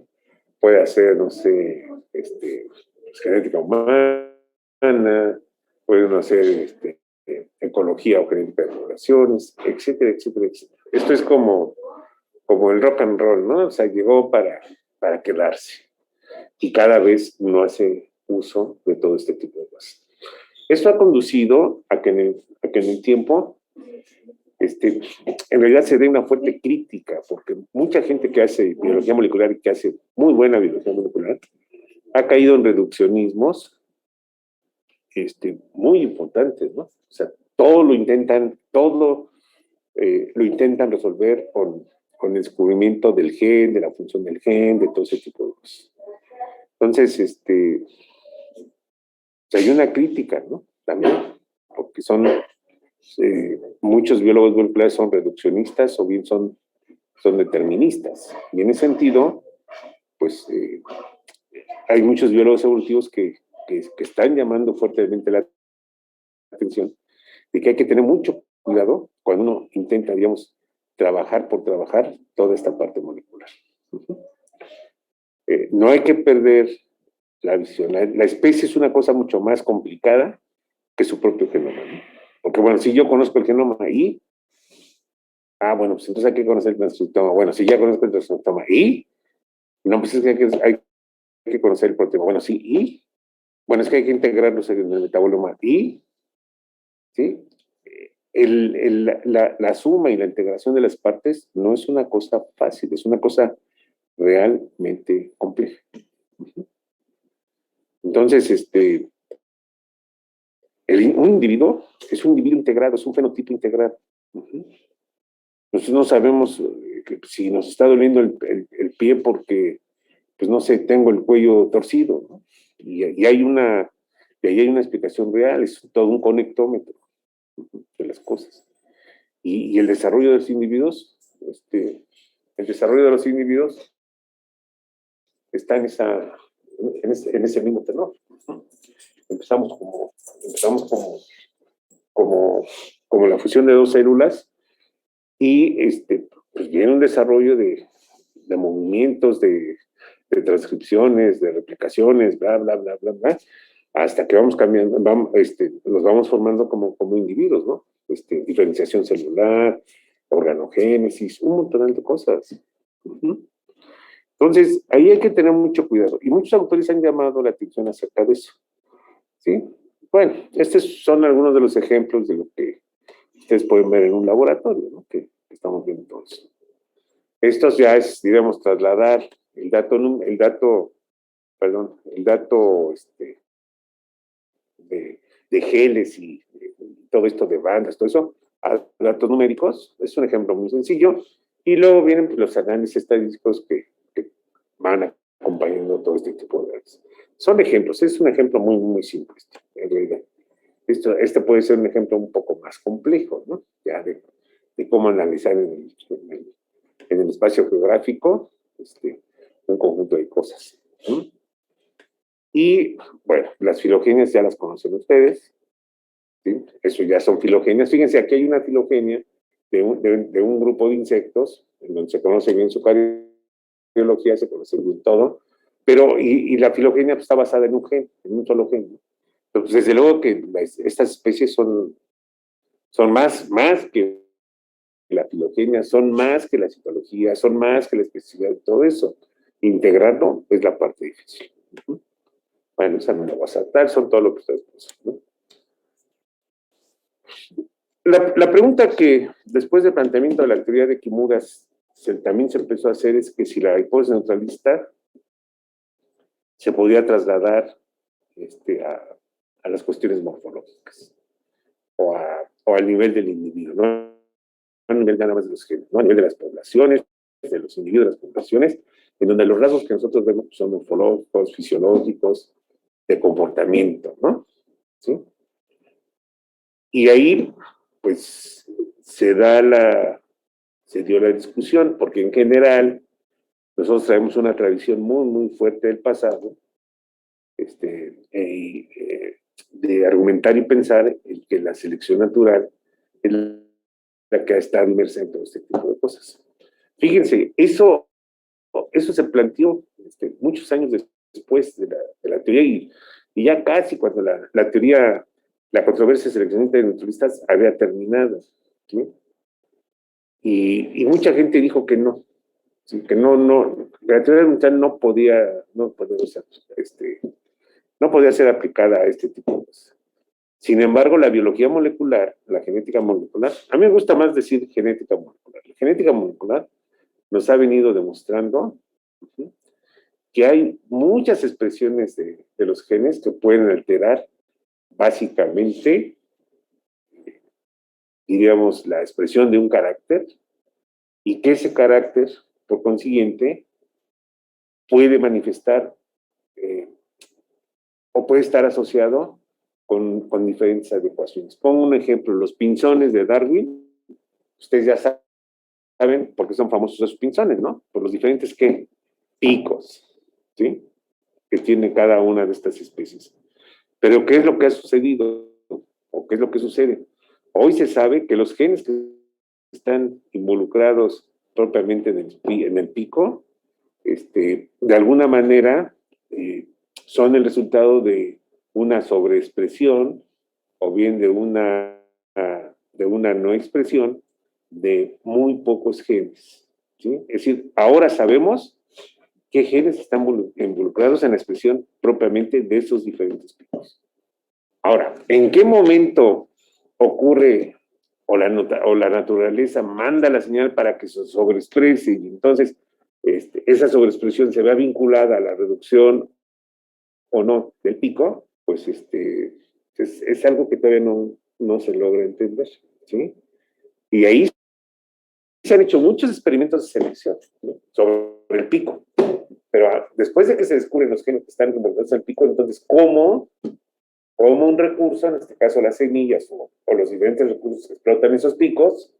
Puede hacer, no sé, genética humana, puede uno hacer ecología o genética de poblaciones, etcétera, etcétera, etcétera. Esto es como el rock and roll, ¿no? O sea, llegó para quedarse. Y cada vez uno hace uso de todo este tipo de cosas. Esto ha conducido a que en el tiempo, en realidad se dé una fuerte crítica, porque mucha gente que hace biología molecular y que hace muy buena biología molecular, ha caído en reduccionismos muy importantes, ¿no? O sea, todo lo intentan resolver con el descubrimiento del gen, de la función del gen, de todo ese tipo de cosas. Entonces, hay una crítica, ¿no? También, porque muchos biólogos moleculares son reduccionistas o bien son deterministas. Y en ese sentido, pues, hay muchos biólogos evolutivos que están llamando fuertemente la atención de que hay que tener mucho cuidado cuando uno intenta, digamos, trabajar por trabajar toda esta parte molecular. No hay que perder la visión. La especie es una cosa mucho más complicada que su propio genoma, ¿no? Porque, bueno, si yo conozco el genoma bueno, pues entonces hay que conocer el transcriptoma. Bueno, si ya conozco el transcriptoma no, pues es que hay que conocer el proteoma. Bueno, sí, bueno, es que hay que integrarlos en el metaboloma ¿sí? La suma y la integración de las partes no es una cosa fácil, es una cosa realmente compleja. Entonces, un individuo es un individuo integrado, es un fenotipo integrado. Nosotros no sabemos si nos está doliendo el pie porque, pues no sé, tengo el cuello torcido, ¿no? Y ahí hay una explicación real, es todo un conectómetro de las cosas. Y el desarrollo de los individuos, está en ese mismo tenor. Empezamos como la fusión de dos células y pues viene un desarrollo de movimientos, de transcripciones, de replicaciones, bla, bla, bla, bla, bla, hasta que vamos cambiando, nos vamos formando como individuos, ¿no? Diferenciación celular, organogénesis, un montón de cosas. Entonces, ahí hay que tener mucho cuidado. Y muchos autores han llamado la atención acerca de eso. ¿Sí? Bueno, estos son algunos de los ejemplos de lo que ustedes pueden ver en un laboratorio, ¿no? Que estamos viendo entonces. Esto ya es, digamos, trasladar el dato de geles y todo esto de bandas, todo eso, a datos numéricos. Es un ejemplo muy sencillo. Y luego vienen pues, los análisis estadísticos que van acompañando todo este tipo de áreas. Son ejemplos, es un ejemplo muy, muy simple, en realidad. Este puede ser un ejemplo un poco más complejo, ¿no? Ya de cómo analizar en el espacio geográfico un conjunto de cosas, ¿no? Y, bueno, las filogenias ya las conocen ustedes, ¿sí? Eso ya son filogenias. Fíjense, aquí hay una filogenia de un grupo de insectos, en donde se conoce bien su biología, se conoce bien todo, pero, y la filogenia pues, está basada en un gen, en un solo gen, ¿no? Entonces, desde luego que estas especies son más que la filogenia, son más que la citología, son más que la especificidad de todo eso. Integrarlo es la parte difícil. Bueno, esa no la voy a saltar, son todo lo que ustedes piensan, ¿no? La pregunta que después del planteamiento de la teoría de Kimura también se empezó a hacer es que si la hipótesis neutralista se podía trasladar a las cuestiones morfológicas o al nivel del individuo, no a nivel nada más de los genes, ¿no? A nivel de las poblaciones, de los individuos de las poblaciones, en donde los rasgos que nosotros vemos son morfológicos, fisiológicos, de comportamiento, ¿no? ¿Sí? Y ahí, pues, se dio la discusión, porque en general nosotros traemos una tradición muy, muy fuerte del pasado, de argumentar y pensar en que la selección natural es la que ha estado inmersa en todo este tipo de cosas. Fíjense, eso se planteó muchos años después de la teoría y ya casi cuando la teoría, la controversia seleccionista de naturalistas había terminado, ¿sí? Y mucha gente dijo que no, ¿sí? Que no, la teoría neutral no podía ser aplicada a este tipo de cosas. Sin embargo, la biología molecular, la genética molecular, a mí me gusta más decir genética molecular. La genética molecular nos ha venido demostrando que hay muchas expresiones de los genes que pueden alterar básicamente, diríamos, la expresión de un carácter y que ese carácter, por consiguiente, puede manifestar o puede estar asociado con diferentes adecuaciones. Pongo un ejemplo, los pinzones de Darwin, ustedes ya saben por qué son famosos esos pinzones, ¿no? Por los diferentes picos, ¿sí? Que tiene cada una de estas especies. Pero ¿qué es lo que ha sucedido? ¿O qué es lo que sucede? Hoy se sabe que los genes que están involucrados propiamente en el pico, de alguna manera son el resultado de una sobreexpresión o bien de una no expresión de muy pocos genes, ¿sí? Es decir, ahora sabemos qué genes están involucrados en la expresión propiamente de esos diferentes picos. Ahora, ¿en qué momento ocurre o la naturaleza manda la señal para que se sobreexprese y entonces esa sobreexpresión se vea vinculada a la reducción o no del pico? Pues es algo que todavía no se logra entender, ¿sí? Y ahí se han hecho muchos experimentos de selección, ¿no? Sobre el pico. Pero después de que se descubren los genes que están involucrados en el pico, entonces, ¿cómo un recurso, en este caso las semillas o los diferentes recursos que explotan esos picos,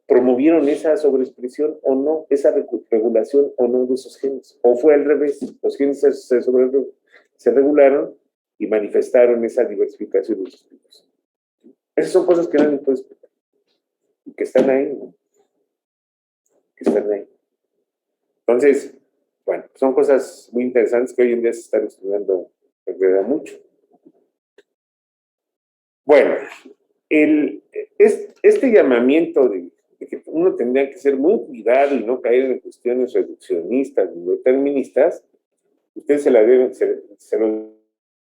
promovieron esa sobreexpresión o no, esa regulación o no de esos genes? ¿O fue al revés? Los genes se regularon y manifestaron esa diversificación de esos picos. Esas son cosas que nadie puede explicar y que están ahí, ¿no? Que están ahí. Entonces, bueno, son cosas muy interesantes que hoy en día se están estudiando mucho. Bueno, este llamamiento de que uno tendría que ser muy cuidado y no caer en cuestiones reduccionistas ni deterministas, ustedes se lo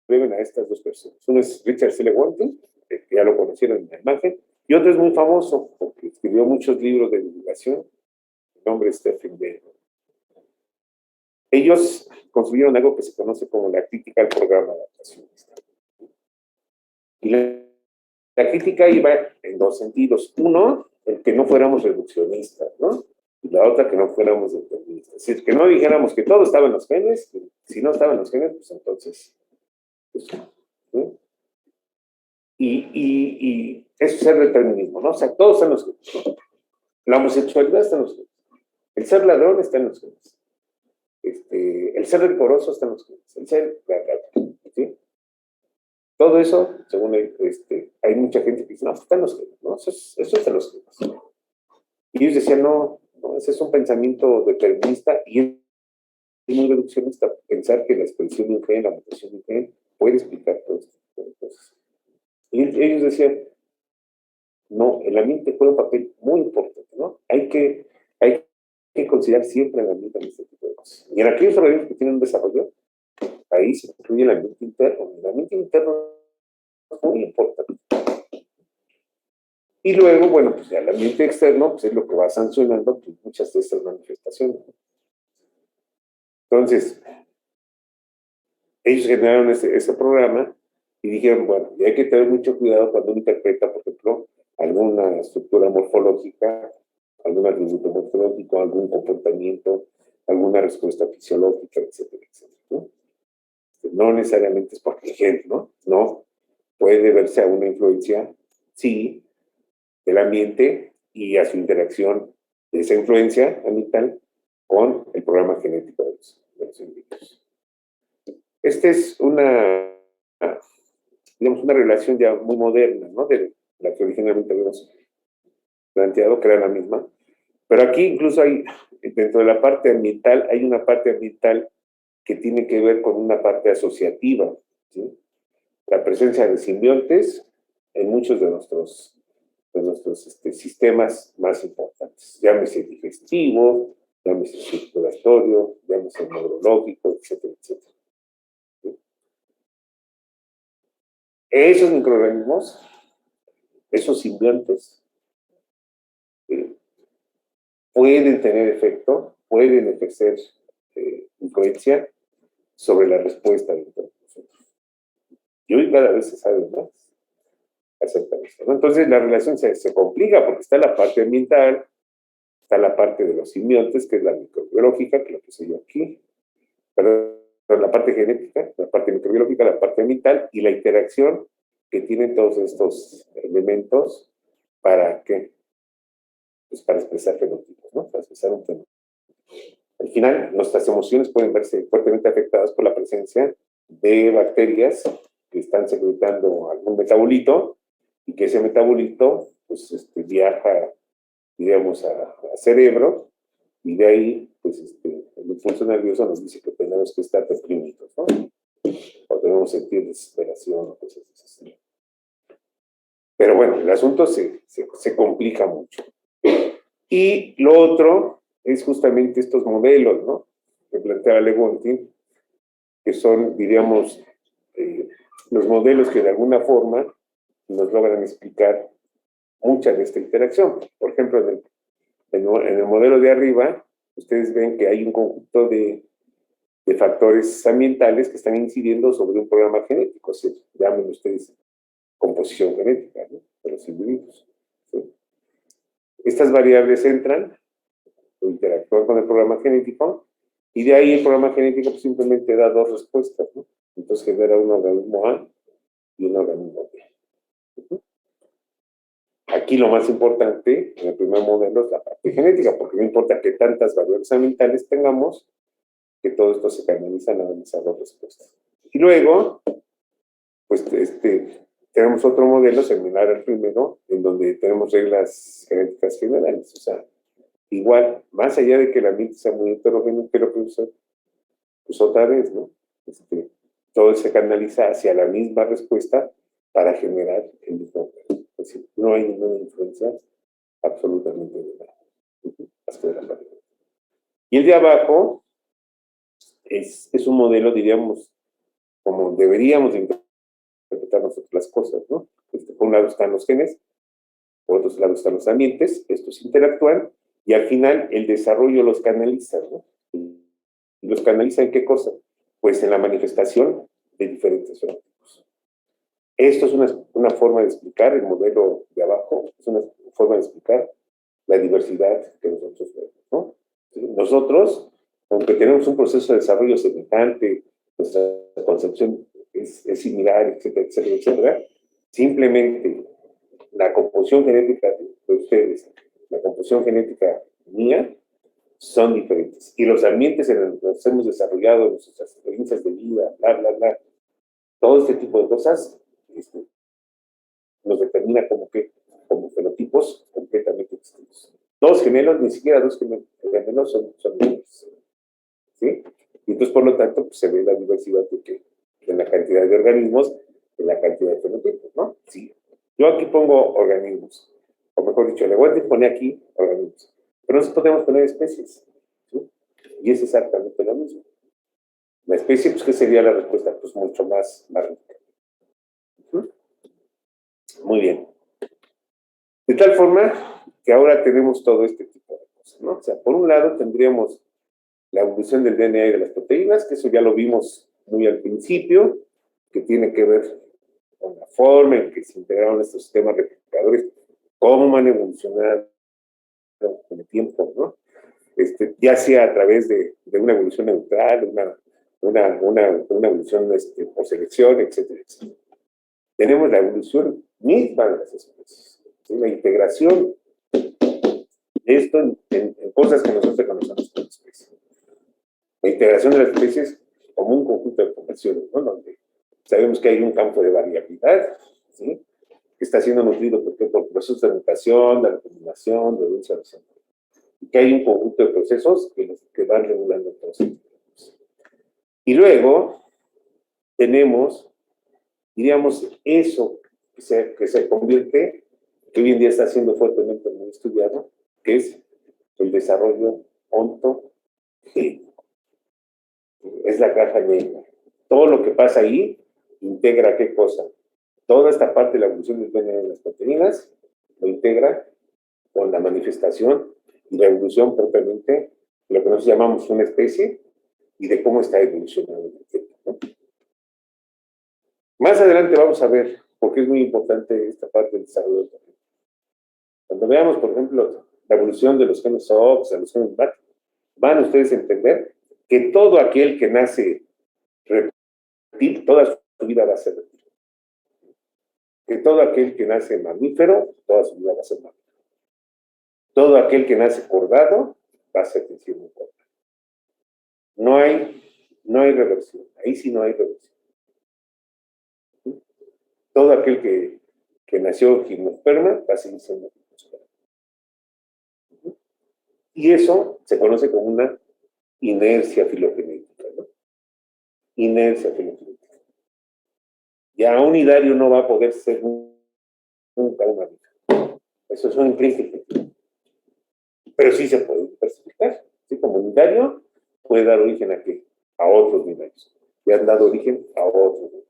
deben a estas dos personas. Uno es Richard C. Lewontin, que ya lo conocieron en la imagen, y otro es muy famoso porque escribió muchos libros de divulgación, el nombre es Stephen Jay. Ellos construyeron algo que se conoce como la crítica al programa adaptacionista. Y la crítica iba en dos sentidos. Uno, el que no fuéramos reduccionistas, ¿no? Y la otra, que no fuéramos deterministas. Es decir, que no dijéramos que todo estaba en los genes, que si no estaba en los genes, pues entonces, pues, ¿sí? Y eso es el determinismo, ¿no? O sea, todo está en los genes, ¿no? La homosexualidad está en los genes. El ser ladrón está en los genes. El ser rencoroso está en los genes. El ser, ¿sí? Todo eso, según hay mucha gente que dice, no, está en los genes, ¿no? Eso está en los genes. Y ellos decían, no, ese es un pensamiento determinista y es muy reduccionista pensar que la expresión de un gen, la mutación de un gen, puede explicar todo esto. Entonces, y ellos decían, no, el ambiente juega un papel muy importante, ¿no? Hay que considerar siempre el ambiente en este tipo de cosas. Y en aquellos organismos que tienen un desarrollo, ahí se incluye el ambiente interno. El ambiente interno es muy importante. Y luego, bueno, pues ya el ambiente externo, pues es lo que va sancionando pues, muchas de estas manifestaciones. Entonces, ellos generaron ese programa y dijeron, bueno, y hay que tener mucho cuidado cuando uno interpreta, por ejemplo, alguna estructura morfológica, algún atributo morfológico, algún comportamiento, alguna respuesta fisiológica, etcétera, etcétera, ¿no? No necesariamente es por el gen, ¿no? No, puede verse a una influencia, sí, del ambiente y a su interacción de esa influencia ambiental con el programa genético de los individuos. Esta es digamos, una relación ya muy moderna, ¿no? De la que originalmente habíamos planteado, que era la misma. Pero aquí incluso hay, dentro de la parte ambiental, hay una parte ambiental que tiene que ver con una parte asociativa, ¿sí? La presencia de simbiontes en muchos de nuestros sistemas más importantes. Llámese digestivo, llámese circulatorio, llámese neurológico, etcétera, etcétera. ¿Sí? Esos microorganismos, esos simbiontes, pueden tener efecto, pueden ejercer influencia sobre la respuesta de nosotros. Y hoy cada vez se sabe más acerca de esto, ¿no? Entonces la relación se complica porque está la parte ambiental, está la parte de los simbiontes, que es la microbiológica, que lo puse yo aquí, pero la parte genética, la parte microbiológica, la parte ambiental y la interacción que tienen todos estos elementos para ¿qué? Pues para expresar fenotipos, ¿no? Para expresar un fenotipo. Al final, nuestras emociones pueden verse fuertemente afectadas por la presencia de bacterias que están secretando algún metabolito y que ese metabolito pues, viaja, digamos, a cerebro y de ahí, pues, el impulso nervioso nos dice que tenemos que estar deprimidos, ¿no? O debemos sentir desesperación o cosas así. Pero bueno, el asunto se complica mucho. Y lo otro es justamente estos modelos, ¿no? Que planteaba Legontin, que son, diríamos, los modelos que de alguna forma nos logran explicar mucha de esta interacción. Por ejemplo, en el modelo de arriba, ustedes ven que hay un conjunto de factores ambientales que están incidiendo sobre un programa genético, o sea, llamen ustedes composición genética, ¿no? De los individuos, ¿sí? Estas variables entran o interactúan con el programa genético y de ahí el programa genético pues, simplemente da dos respuestas, ¿no? Entonces genera un organismo A y un organismo B. Aquí lo más importante en el primer modelo es la parte genética, porque no importa que tantas variables ambientales tengamos, que todo esto se canaliza en esas dos respuestas. Y luego, pues tenemos otro modelo similar al primero, en donde tenemos reglas genéticas generales, o sea, igual, más allá de que el ambiente sea muy heterogéneo, pero pues otra vez, ¿no? Todo se canaliza hacia la misma respuesta para generar el mismo organismo. Es decir, no hay ninguna influencia absolutamente de nada. Hasta de la parte. Y el de abajo es un modelo, diríamos, como deberíamos interpretar nosotros las cosas, ¿no? Por un lado están los genes, por otro lado están los ambientes, estos interactúan, y al final el desarrollo los canaliza, ¿no? ¿Y los canaliza en qué cosa? Pues en la manifestación de diferentes fenotipos. Esto es una forma de explicar el modelo de abajo, es una forma de explicar la diversidad que nosotros vemos, ¿no? Nosotros aunque tenemos un proceso de desarrollo semejante, nuestra concepción es similar, etcétera, etcétera, etcétera, simplemente la composición genética de ustedes, la composición genética mía, son diferentes. Y los ambientes en los que nos hemos desarrollado, nuestras experiencias de vida, bla, bla, bla, todo este tipo de cosas, nos determina como fenotipos completamente distintos. Dos gemelos, ni siquiera dos gemelos son iguales. ¿Sí? Y entonces, por lo tanto, pues, se ve la diversidad en la cantidad de organismos, en la cantidad de fenotipos, ¿no? Sí. Yo aquí pongo organismos, o mejor dicho, le voy a poner aquí organismos, pero nosotros podemos poner especies, ¿sí? Y es exactamente lo mismo. La especie, pues, ¿qué sería la respuesta? Pues mucho más rica. Muy bien. De tal forma que ahora tenemos todo este tipo de cosas, ¿no? O sea, por un lado tendríamos la evolución del DNA y de las proteínas, que eso ya lo vimos muy al principio, que tiene que ver con la forma en que se integraron estos sistemas replicadores, cómo van a evolucionar con el tiempo, ¿no? Ya sea a través de una evolución neutral, una evolución por selección, etcétera, etcétera. Tenemos la evolución misma de las especies, ¿sí? La integración de esto en cosas que nosotros conocemos como especies. La integración de las especies como un conjunto de poblaciones, ¿no? Donde sabemos que hay un campo de variabilidad, ¿sí? Que está siendo nutrido por procesos de mutación, de recombinación, de evolución, y que hay un conjunto de procesos que van regulando todos estos. Y luego tenemos, diríamos, eso que se convierte, que hoy en día está siendo fuertemente muy estudiado, que es el desarrollo ontogénico. Es la caja negra. Todo lo que pasa ahí integra ¿qué cosa? Toda esta parte de la evolución del DNA de las proteínas lo integra con la manifestación y la evolución propiamente de lo que nosotros llamamos una especie y de cómo está evolucionando el tiempo, ¿no? Más adelante vamos a ver por qué es muy importante esta parte del desarrollo del DNA. Cuando veamos, por ejemplo, la evolución de los genes OX, a los genes BAT, van ustedes a entender que todo aquel que nace reptil, toda su vida va a ser reptil. Que todo aquel que nace mamífero, toda su vida va a ser mamífero. Todo aquel que nace cordado, va a ser un cordado. No hay reversión. Ahí sí no hay reversión. Todo aquel que nació gimnosperma va a seguir siendo gimnosperma. Y eso se conoce como una inercia filogenética, ¿no? Inercia filogenética. Ya un hidario no va a poder ser nunca una vida. Eso es un implícito. Pero sí se puede diversificar. ¿Sí? Como un hidario puede dar origen a ¿qué? A otros nidarios. Y han dado origen a otros nidarios.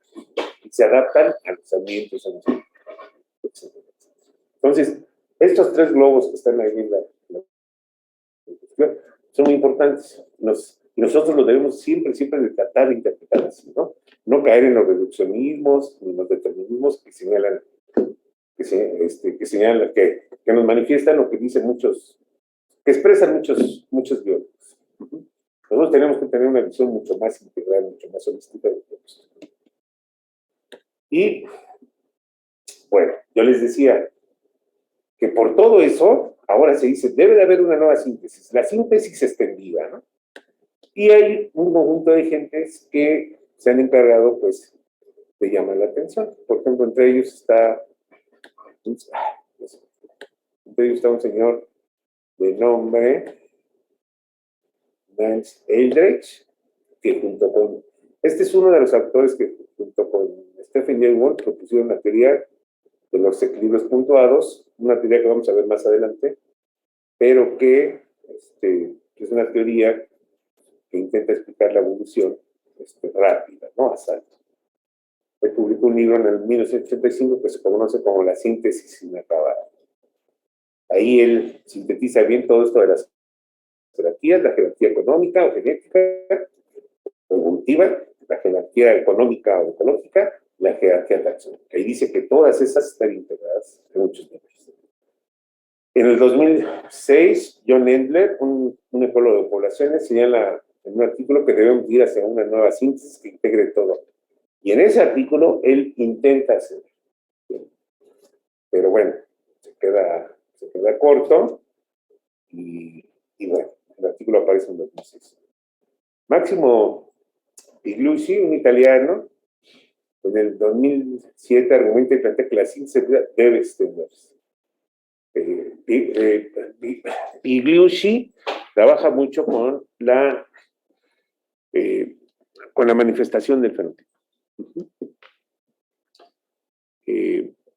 Y se adaptan a los ambientes, etc. Entonces, estos tres globos que están ahí en la son muy importantes. Y nosotros los debemos siempre de tratar de interpretar así, ¿no? No caer en los reduccionismos ni en los determinismos que señalan, que nos manifiestan o que dicen muchos, que expresan muchos biólogos. Nosotros tenemos que tener una visión mucho más integral, mucho más holística de todo esto. Y, bueno, yo les decía que por todo eso, ahora se dice, debe de haber una nueva síntesis, la síntesis extendida, ¿no? Y hay un conjunto de gentes que se han encargado, pues, de llamar la atención. Por ejemplo, entre ellos está un señor de nombre Nance Eldredge, que junto con, este es uno de los autores que junto con Stephen Jay Gould propusieron la teoría de los equilibrios puntuados, una teoría que vamos a ver más adelante, pero que es una teoría que intenta explicar la evolución rápida, ¿no? A salto. Él publicó un libro en el 1985 que se conoce como La síntesis inacabada. Ahí él sintetiza bien todo esto de las jerarquías, la jerarquía económica o genética, o evolutiva, la jerarquía económica o ecológica, la jerarquía taxonómica. Y dice que todas esas están integradas en muchos niveles. En el 2006, John Endler, un ecólogo de poblaciones, señala en un artículo que debemos ir hacia una nueva síntesis que integre todo. Y en ese artículo él intenta hacer. Pero bueno, se queda corto y bueno, el artículo aparece en 2006. Máximo Pigliucci, un italiano, en el 2007 argumenta y plantea que la síntesis debe extenderse. Pigliucci trabaja mucho con la manifestación del fenotipo.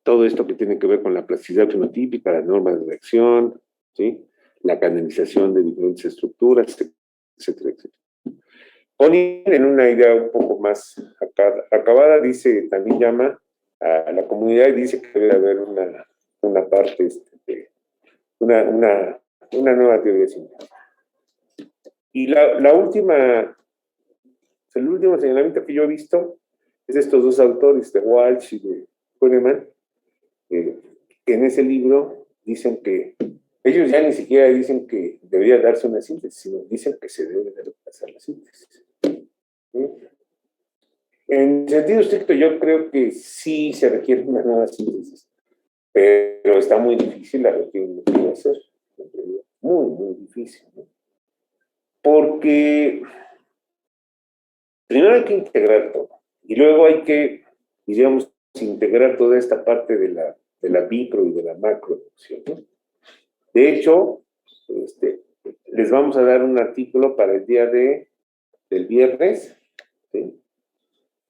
Todo esto que tiene que ver con la plasticidad fenotípica, las normas de reacción, ¿sí? La canalización de diferentes estructuras, etcétera, etcétera. Ponen en una idea un poco más acabada, dice, también llama a la comunidad y dice que debe haber una parte, una nueva teoría científica. Y el último señalamiento que yo he visto es de estos dos autores, de Walsh y de Kahneman, que en ese libro dicen que ellos ya ni siquiera dicen que debería darse una síntesis, sino dicen que se debe de hacer la síntesis. ¿Sí? En sentido estricto, yo creo que sí se requiere una nueva síntesis, pero está muy difícil la requiere hacer. Muy, muy difícil, ¿no? Porque primero hay que integrar todo, y luego hay que, digamos, integrar toda esta parte de la micro y de la macroeducación, ¿no? De hecho, les vamos a dar un artículo para el día del viernes, ¿sí?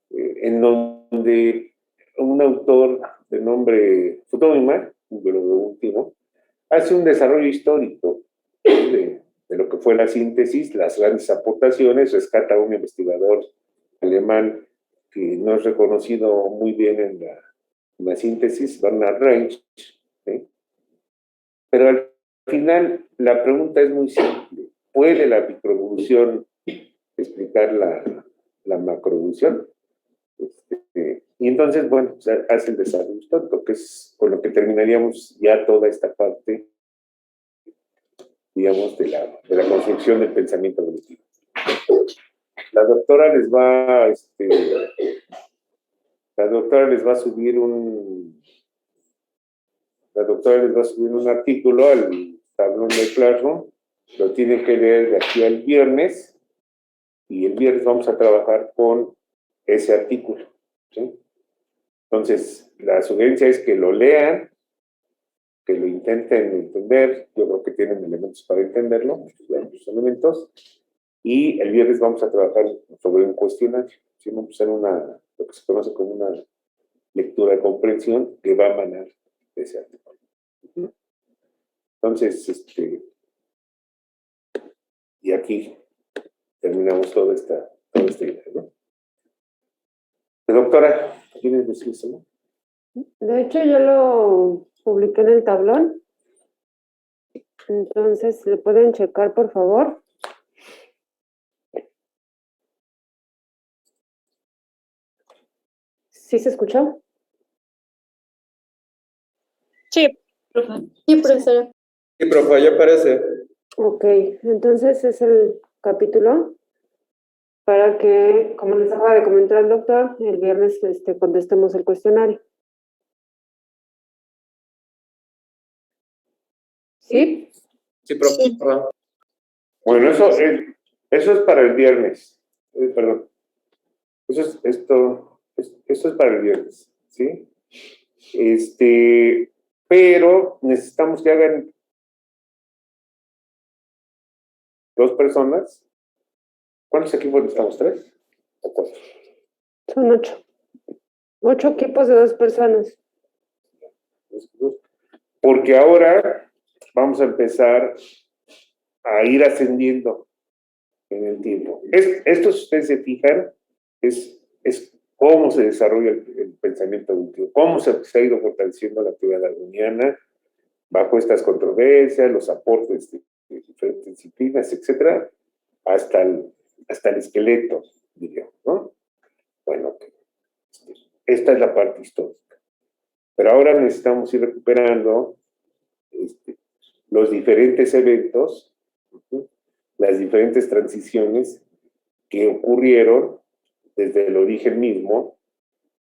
En donde un autor de nombre Futomima, un biólogo último, hace un desarrollo histórico de lo que fue la síntesis, las grandes aportaciones, rescata a un investigador alemán que no es reconocido muy bien en la síntesis, Bernhard Rensch, ¿sí? Pero al final la pregunta es muy simple. ¿Puede la microevolución explicar la macroevolución? Y entonces, bueno, pues hace el desarrollo histórico, que es con lo que terminaríamos ya toda esta parte, digamos, de la construcción del pensamiento evolutivo. La doctora les va a subir un artículo al tablón de Classroom, lo tienen que leer de aquí al viernes, y el viernes vamos a trabajar con ese artículo, ¿sí? Entonces, la sugerencia es que lo lean, que lo intenten entender. Yo creo que tienen elementos para entenderlo, los elementos, y el viernes vamos a trabajar sobre un cuestionario. ¿Sí? Vamos a hacer lo que se conoce como una lectura de comprensión que va a emanar de ese artículo. Entonces, y aquí terminamos toda esta idea, ¿no? Doctora, ¿quieres decir eso? De hecho, yo lo publiqué en el tablón. Entonces, ¿le pueden checar, por favor? ¿Sí se escuchó? Sí, profe. Sí, profesora. Sí, profe, ya aparece. Ok, entonces es el capítulo para que, como les acaba de comentar el doctor, el viernes contestemos el cuestionario. ¿Sí? Sí, profe. Sí. Perdón. Bueno, eso es para el viernes. Perdón. Esto es para el viernes, ¿sí? Pero necesitamos que hagan 2 personas. ¿Cuántos equipos necesitamos? ¿3 o 4? Son 8. 8 equipos de 2 personas. Porque ahora vamos a empezar a ir ascendiendo en el tiempo. Esto, si ustedes se fijan, es cómo se desarrolla el pensamiento evolutivo, cómo se ha ido fortaleciendo la teoría darwiniana bajo estas controversias, los aportes de diferentes disciplinas, etcétera, hasta el esqueleto, diríamos, ¿no? Bueno, esta es la parte histórica. Pero ahora necesitamos ir recuperando los diferentes eventos, las diferentes transiciones que ocurrieron desde el origen mismo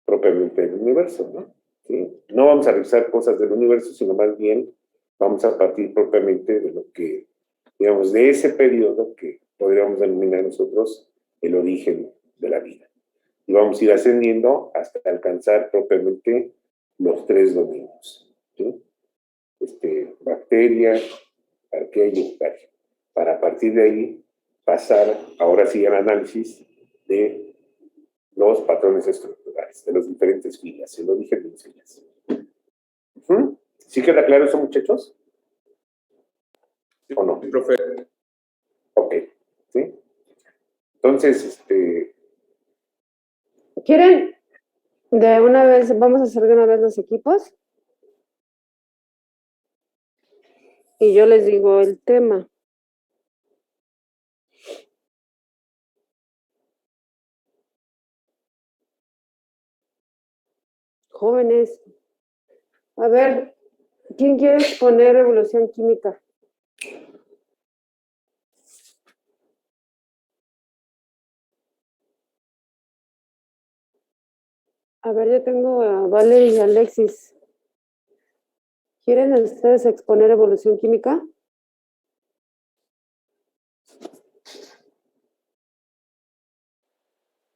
propiamente del universo, ¿no? ¿Sí? No vamos a revisar cosas del universo, sino más bien vamos a partir propiamente de lo que, digamos, de ese periodo que podríamos denominar nosotros el origen de la vida. Y vamos a ir ascendiendo hasta alcanzar propiamente los 3 dominios, ¿sí? Bacteria, arquea y eucarya. Para partir de ahí pasar ahora sí al análisis de los patrones estructurales, de las diferentes filas, el origen de las filas. ¿Sí queda claro eso, muchachos? ¿O no? Sí, profe. Ok, ¿sí? Entonces, ¿Quieren de una vez, vamos a hacer de una vez los equipos? Y yo les digo el tema. Jóvenes, a ver, ¿quién quiere exponer evolución química? A ver, yo tengo a Vale y Alexis. ¿Quieren ustedes exponer evolución química?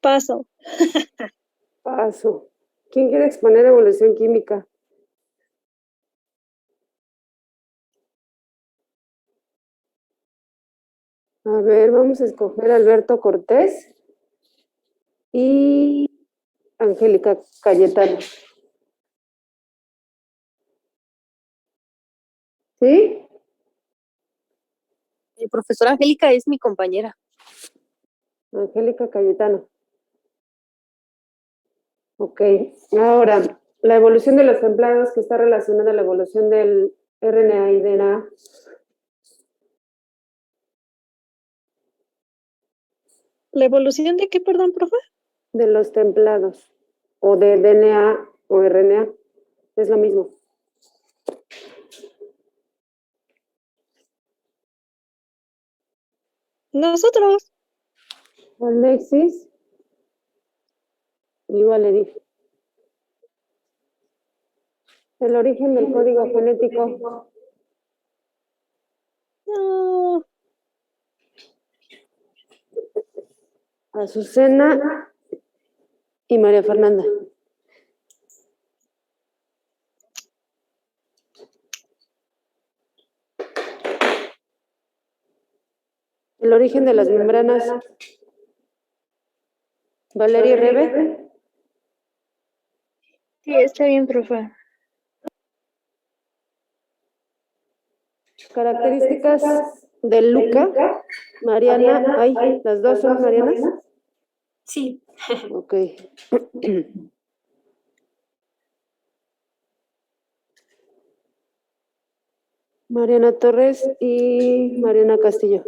Paso. Paso. ¿Quién quiere exponer evolución química? A ver, vamos a escoger a Alberto Cortés y Angélica Cayetano. ¿Sí? Profesora Angélica es mi compañera. Angélica Cayetano. Ok, ahora, la evolución de los templados que está relacionada a la evolución del RNA y DNA. ¿La evolución de qué, perdón, profe? De los templados, o de DNA o RNA, es lo mismo. Nosotros. Alexis y Valerie. El origen del código genético. No. Azucena y María Fernanda. El origen de las membranas. Valeria y Rebe. Sí, está bien, profe. Características de Luca. Mariana. Ay, las dos son Marianas. Sí. Ok. Mariana Torres y Mariana Castillo.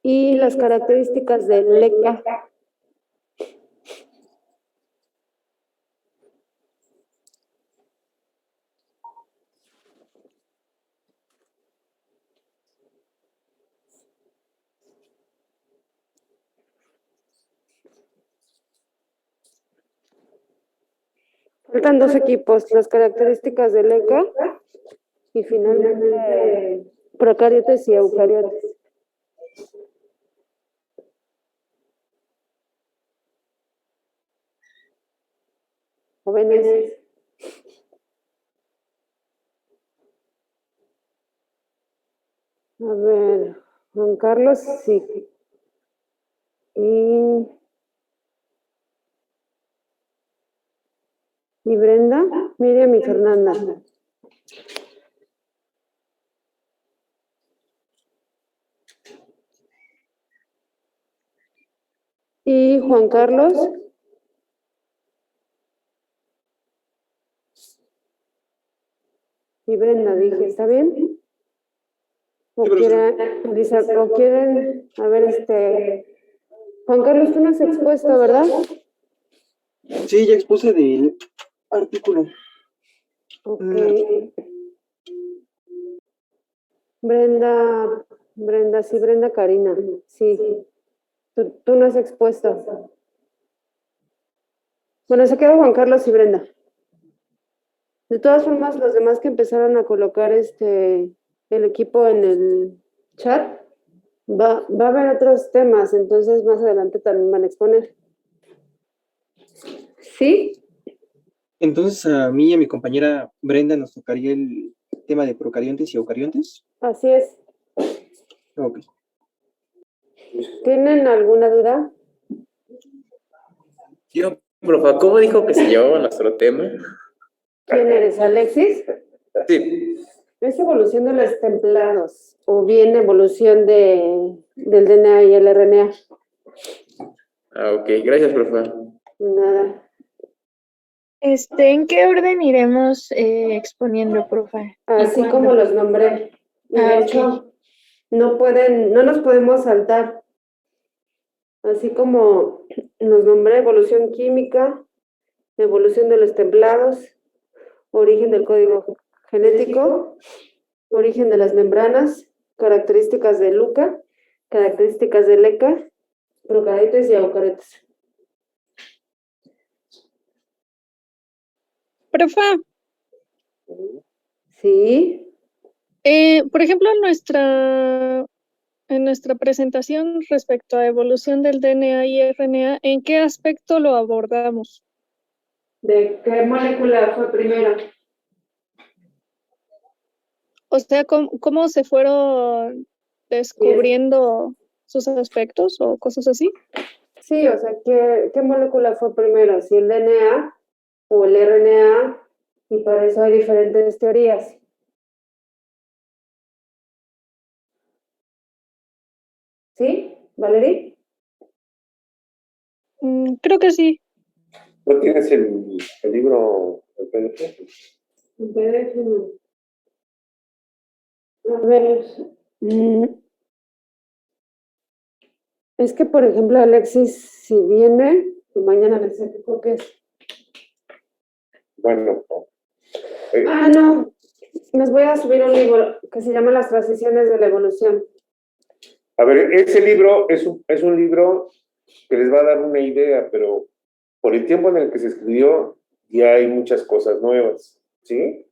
Y las características de Leca. Faltan 2 equipos, las características de Leca y finalmente procariotes y eucariotes. Jóvenes. A ver, Juan Carlos, sí. Y Brenda, Miriam y Fernanda. Y Juan Carlos. Y Brenda, dije, ¿está bien? ¿O quieren, o quieren, a ver, Juan Carlos, tú no has expuesto, ¿verdad? Sí, ya expuse del artículo. Ok. Sí, Brenda Karina, sí. Tú no has expuesto. Bueno, se quedó Juan Carlos y Brenda. De todas formas, los demás que empezaron a colocar el equipo en el chat, va a haber otros temas, entonces más adelante también van a exponer. ¿Sí? Entonces a mí y a mi compañera Brenda nos tocaría el tema de procariontes y eucariontes. Así es. Ok. ¿Tienen alguna duda? Yo, profe, ¿cómo dijo que se llamaba nuestro tema? ¿Quién eres, Alexis? Sí. ¿Es evolución de los templados o bien evolución del DNA y el RNA? Ah, ok, gracias, profe. Nada. ¿En qué orden iremos exponiendo, profe? ¿Y Así cuándo? como los nombré. Y de Ah, ok. hecho, no nos podemos saltar. Así como nos nombré evolución química, evolución de los templados, origen del código genético, origen de las membranas, características de Luca, características de Leca, procariotes y eucariotes. Profe, Sí, por ejemplo, en nuestra presentación respecto a evolución del DNA y RNA, ¿en qué aspecto lo abordamos? ¿de qué molécula fue primero? O sea, ¿cómo se fueron descubriendo sus aspectos o cosas así? Sí, o sea, ¿qué molécula fue primero? ¿Si el DNA o el RNA? Y para eso hay diferentes teorías. ¿Sí, Valerie? Creo que sí. ¿No tienes el libro, el PDF? En PDF no. A ver, mm, es que, por ejemplo, Alexis, si viene, y mañana les explico qué es. Bueno, No, les voy a subir un libro que se llama Las transiciones de la evolución. a ver, ese libro es un libro que les va a dar una idea, pero por el tiempo en el que se escribió ya hay muchas cosas nuevas, ¿sí?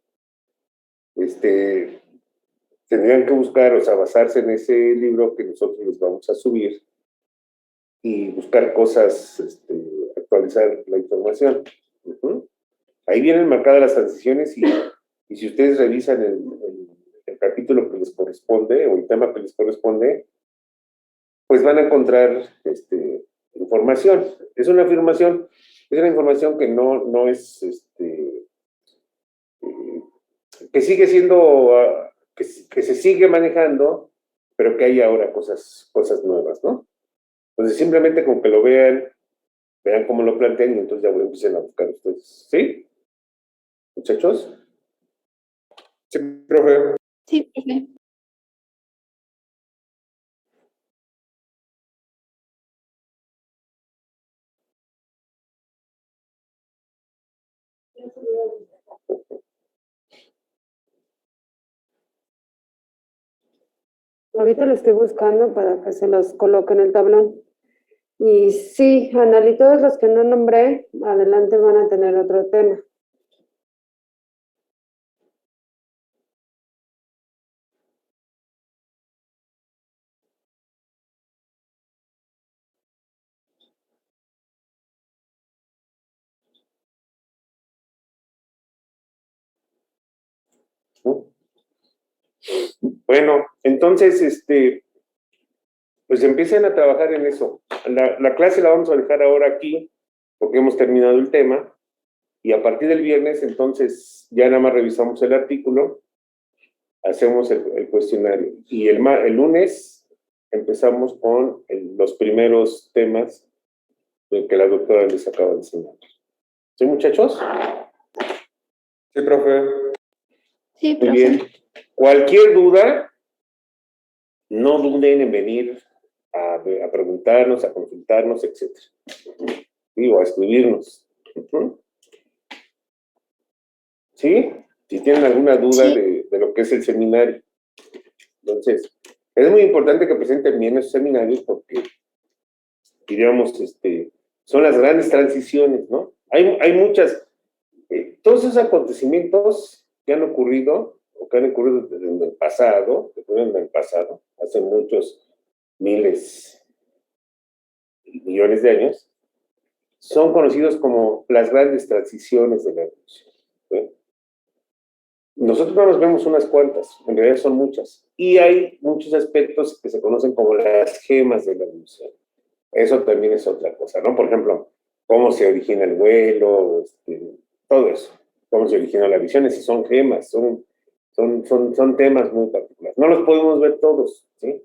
Tendrían que buscar, o sea, basarse en ese libro que nosotros les vamos a subir y buscar cosas, actualizar la información. Ujú. Ahí vienen marcadas las transiciones y si ustedes revisan el capítulo que les corresponde o el tema que les corresponde, pues van a encontrar información. Es una afirmación, es una información que no es, que sigue siendo, que se sigue manejando, pero que hay ahora cosas nuevas, ¿no? Entonces simplemente con que lo vean cómo lo plantean y entonces ya lo empiecen a buscar ustedes. ¿Sí? Muchachos. Sí, profe. Sí, profe. Ahorita lo estoy buscando para que se los coloque en el tablón. Y sí, Ana, y todos los que no nombré, adelante van a tener otro tema. Bueno, entonces, pues empiecen a trabajar en eso. La clase la vamos a dejar ahora aquí, porque hemos terminado el tema, y a partir del viernes, entonces, ya nada más revisamos el artículo, hacemos el cuestionario, y el lunes empezamos con los primeros temas que la doctora les acaba de enseñar. ¿Sí, muchachos? Sí, profe. Sí, Muy profe. bien. Cualquier duda, no duden en venir a preguntarnos, a consultarnos, etc. O a escribirnos. Ujú. ¿Sí? Si tienen alguna duda Sí. de lo que es el seminario. Entonces, es muy importante que presenten bien esos seminarios porque, diríamos, son las grandes transiciones, ¿no? Hay muchas, todos esos acontecimientos que han ocurrido, o que han ocurrido en el pasado, que fueron en el pasado, hace muchos miles, millones de años, son conocidos como las grandes transiciones de la evolución, ¿sí? Nosotros no nos vemos unas cuantas, en realidad son muchas. Y hay muchos aspectos que se conocen como las gemas de la evolución. Eso también es otra cosa, ¿no? Por ejemplo, cómo se origina el vuelo, todo eso. Cómo se origina la visión, esos son gemas, son temas muy particulares. No los podemos ver todos, ¿sí?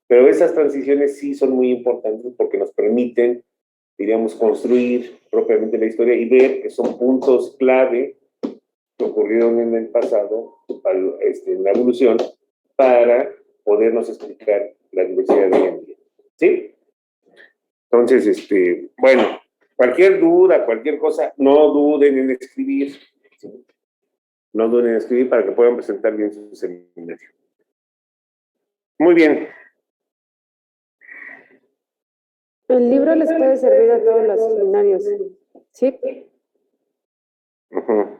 Pero esas transiciones sí son muy importantes porque nos permiten, diríamos, construir propiamente la historia y ver que son puntos clave que ocurrieron en el pasado, en la evolución, para podernos explicar la diversidad de hoy en día. ¿Sí? Entonces, bueno, cualquier duda, cualquier cosa, no duden en escribir. ¿Sí? No duden en escribir para que puedan presentar bien su seminario. Muy bien. El libro les puede servir a todos los seminarios. ¿Sí? Uh-huh.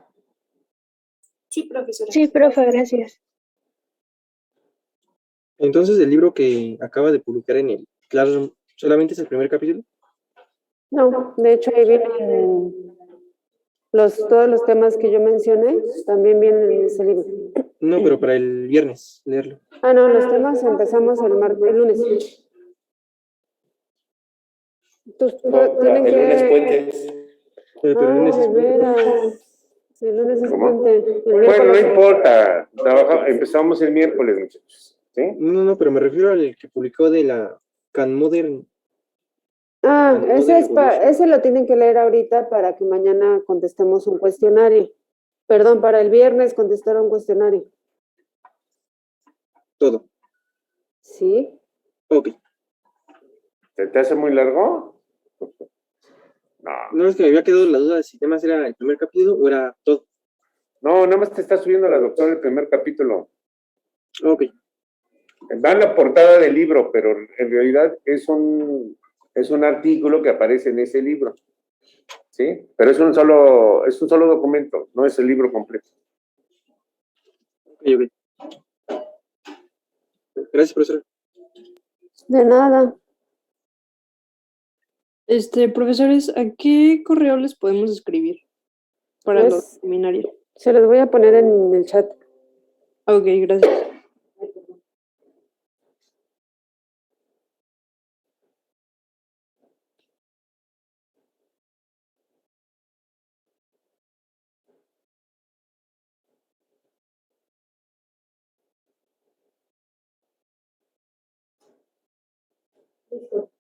Sí, profesora. Sí, profe, gracias. Entonces, el libro que acaba de publicar en el Classroom, ¿solamente es el primer capítulo? No, de hecho ahí vienen todos los temas que yo mencioné, también vienen en ese libro. No, pero para el viernes, leerlo. Ah, no, los temas empezamos el lunes. Tienen El lunes que... puentes. Pero el lunes Ah, es de veras. El lunes es ¿Cómo? puente. El Bueno, no miércoles- importa. Empezamos el miércoles, muchachos. ¿Sí? No, pero me refiero al que publicó de la Can Modern. Ah, Modern Evolution. ese lo tienen que leer ahorita para que mañana contestemos un cuestionario. Perdón, para el viernes contestar un cuestionario. Todo. ¿Sí? Ok. ¿Se te hace muy largo? No. No, es que me había quedado la duda de si temas era el primer capítulo o era todo. No, nada más te está subiendo la doctora el primer capítulo. Ok. Da la portada del libro, pero en realidad es un artículo que aparece en ese libro. ¿Sí? Pero es un solo documento, no es el libro completo. Ok. Gracias, profesor. De nada. Profesores, ¿a qué correo les podemos escribir para Pues- los seminarios? Se los voy a poner en el chat. Ok, gracias. Listo.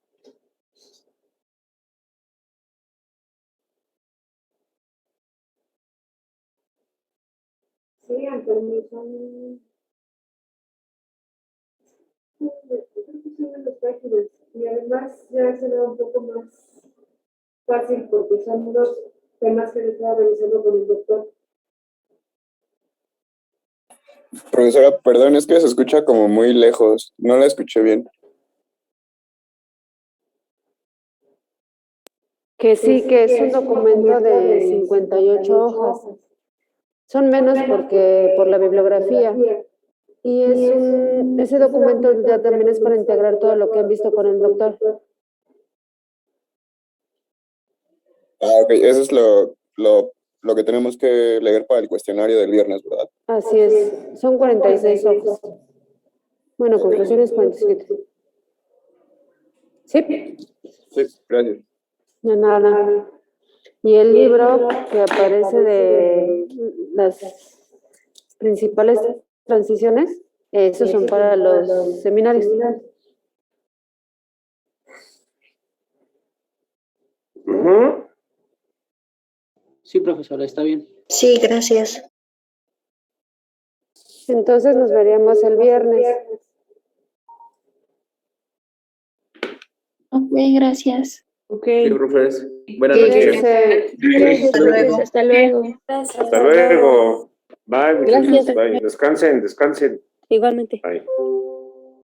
Sí, permiso. Las páginas y además ya se da un poco más fácil porque son los temas que estaba revisando con el doctor. Profesora, perdón, es que se escucha como muy lejos. No la escuché bien. Que sí, que es un documento de 58 hojas. Son menos porque por la bibliografía. Y ese documento ya también es para integrar todo lo que han visto con el doctor. Ah, ok, eso es lo que tenemos que leer para el cuestionario del viernes, ¿verdad? Así es, son 46 hojas. Bueno, conclusiones 47. Sí, Sí, gracias. de nada. Y el libro que aparece de las principales transiciones, esos son para los seminarios. Ujú. Sí, profesora, está bien. Sí, gracias. Entonces nos veríamos el viernes. Ok, gracias. Ok, Sí, profes. Buenas Sí, noches. Cuídense. Hasta luego. Hasta luego. Gracias. Hasta luego. Bye, muchachos. Gracias. Bye. Descansen. Igualmente. Bye.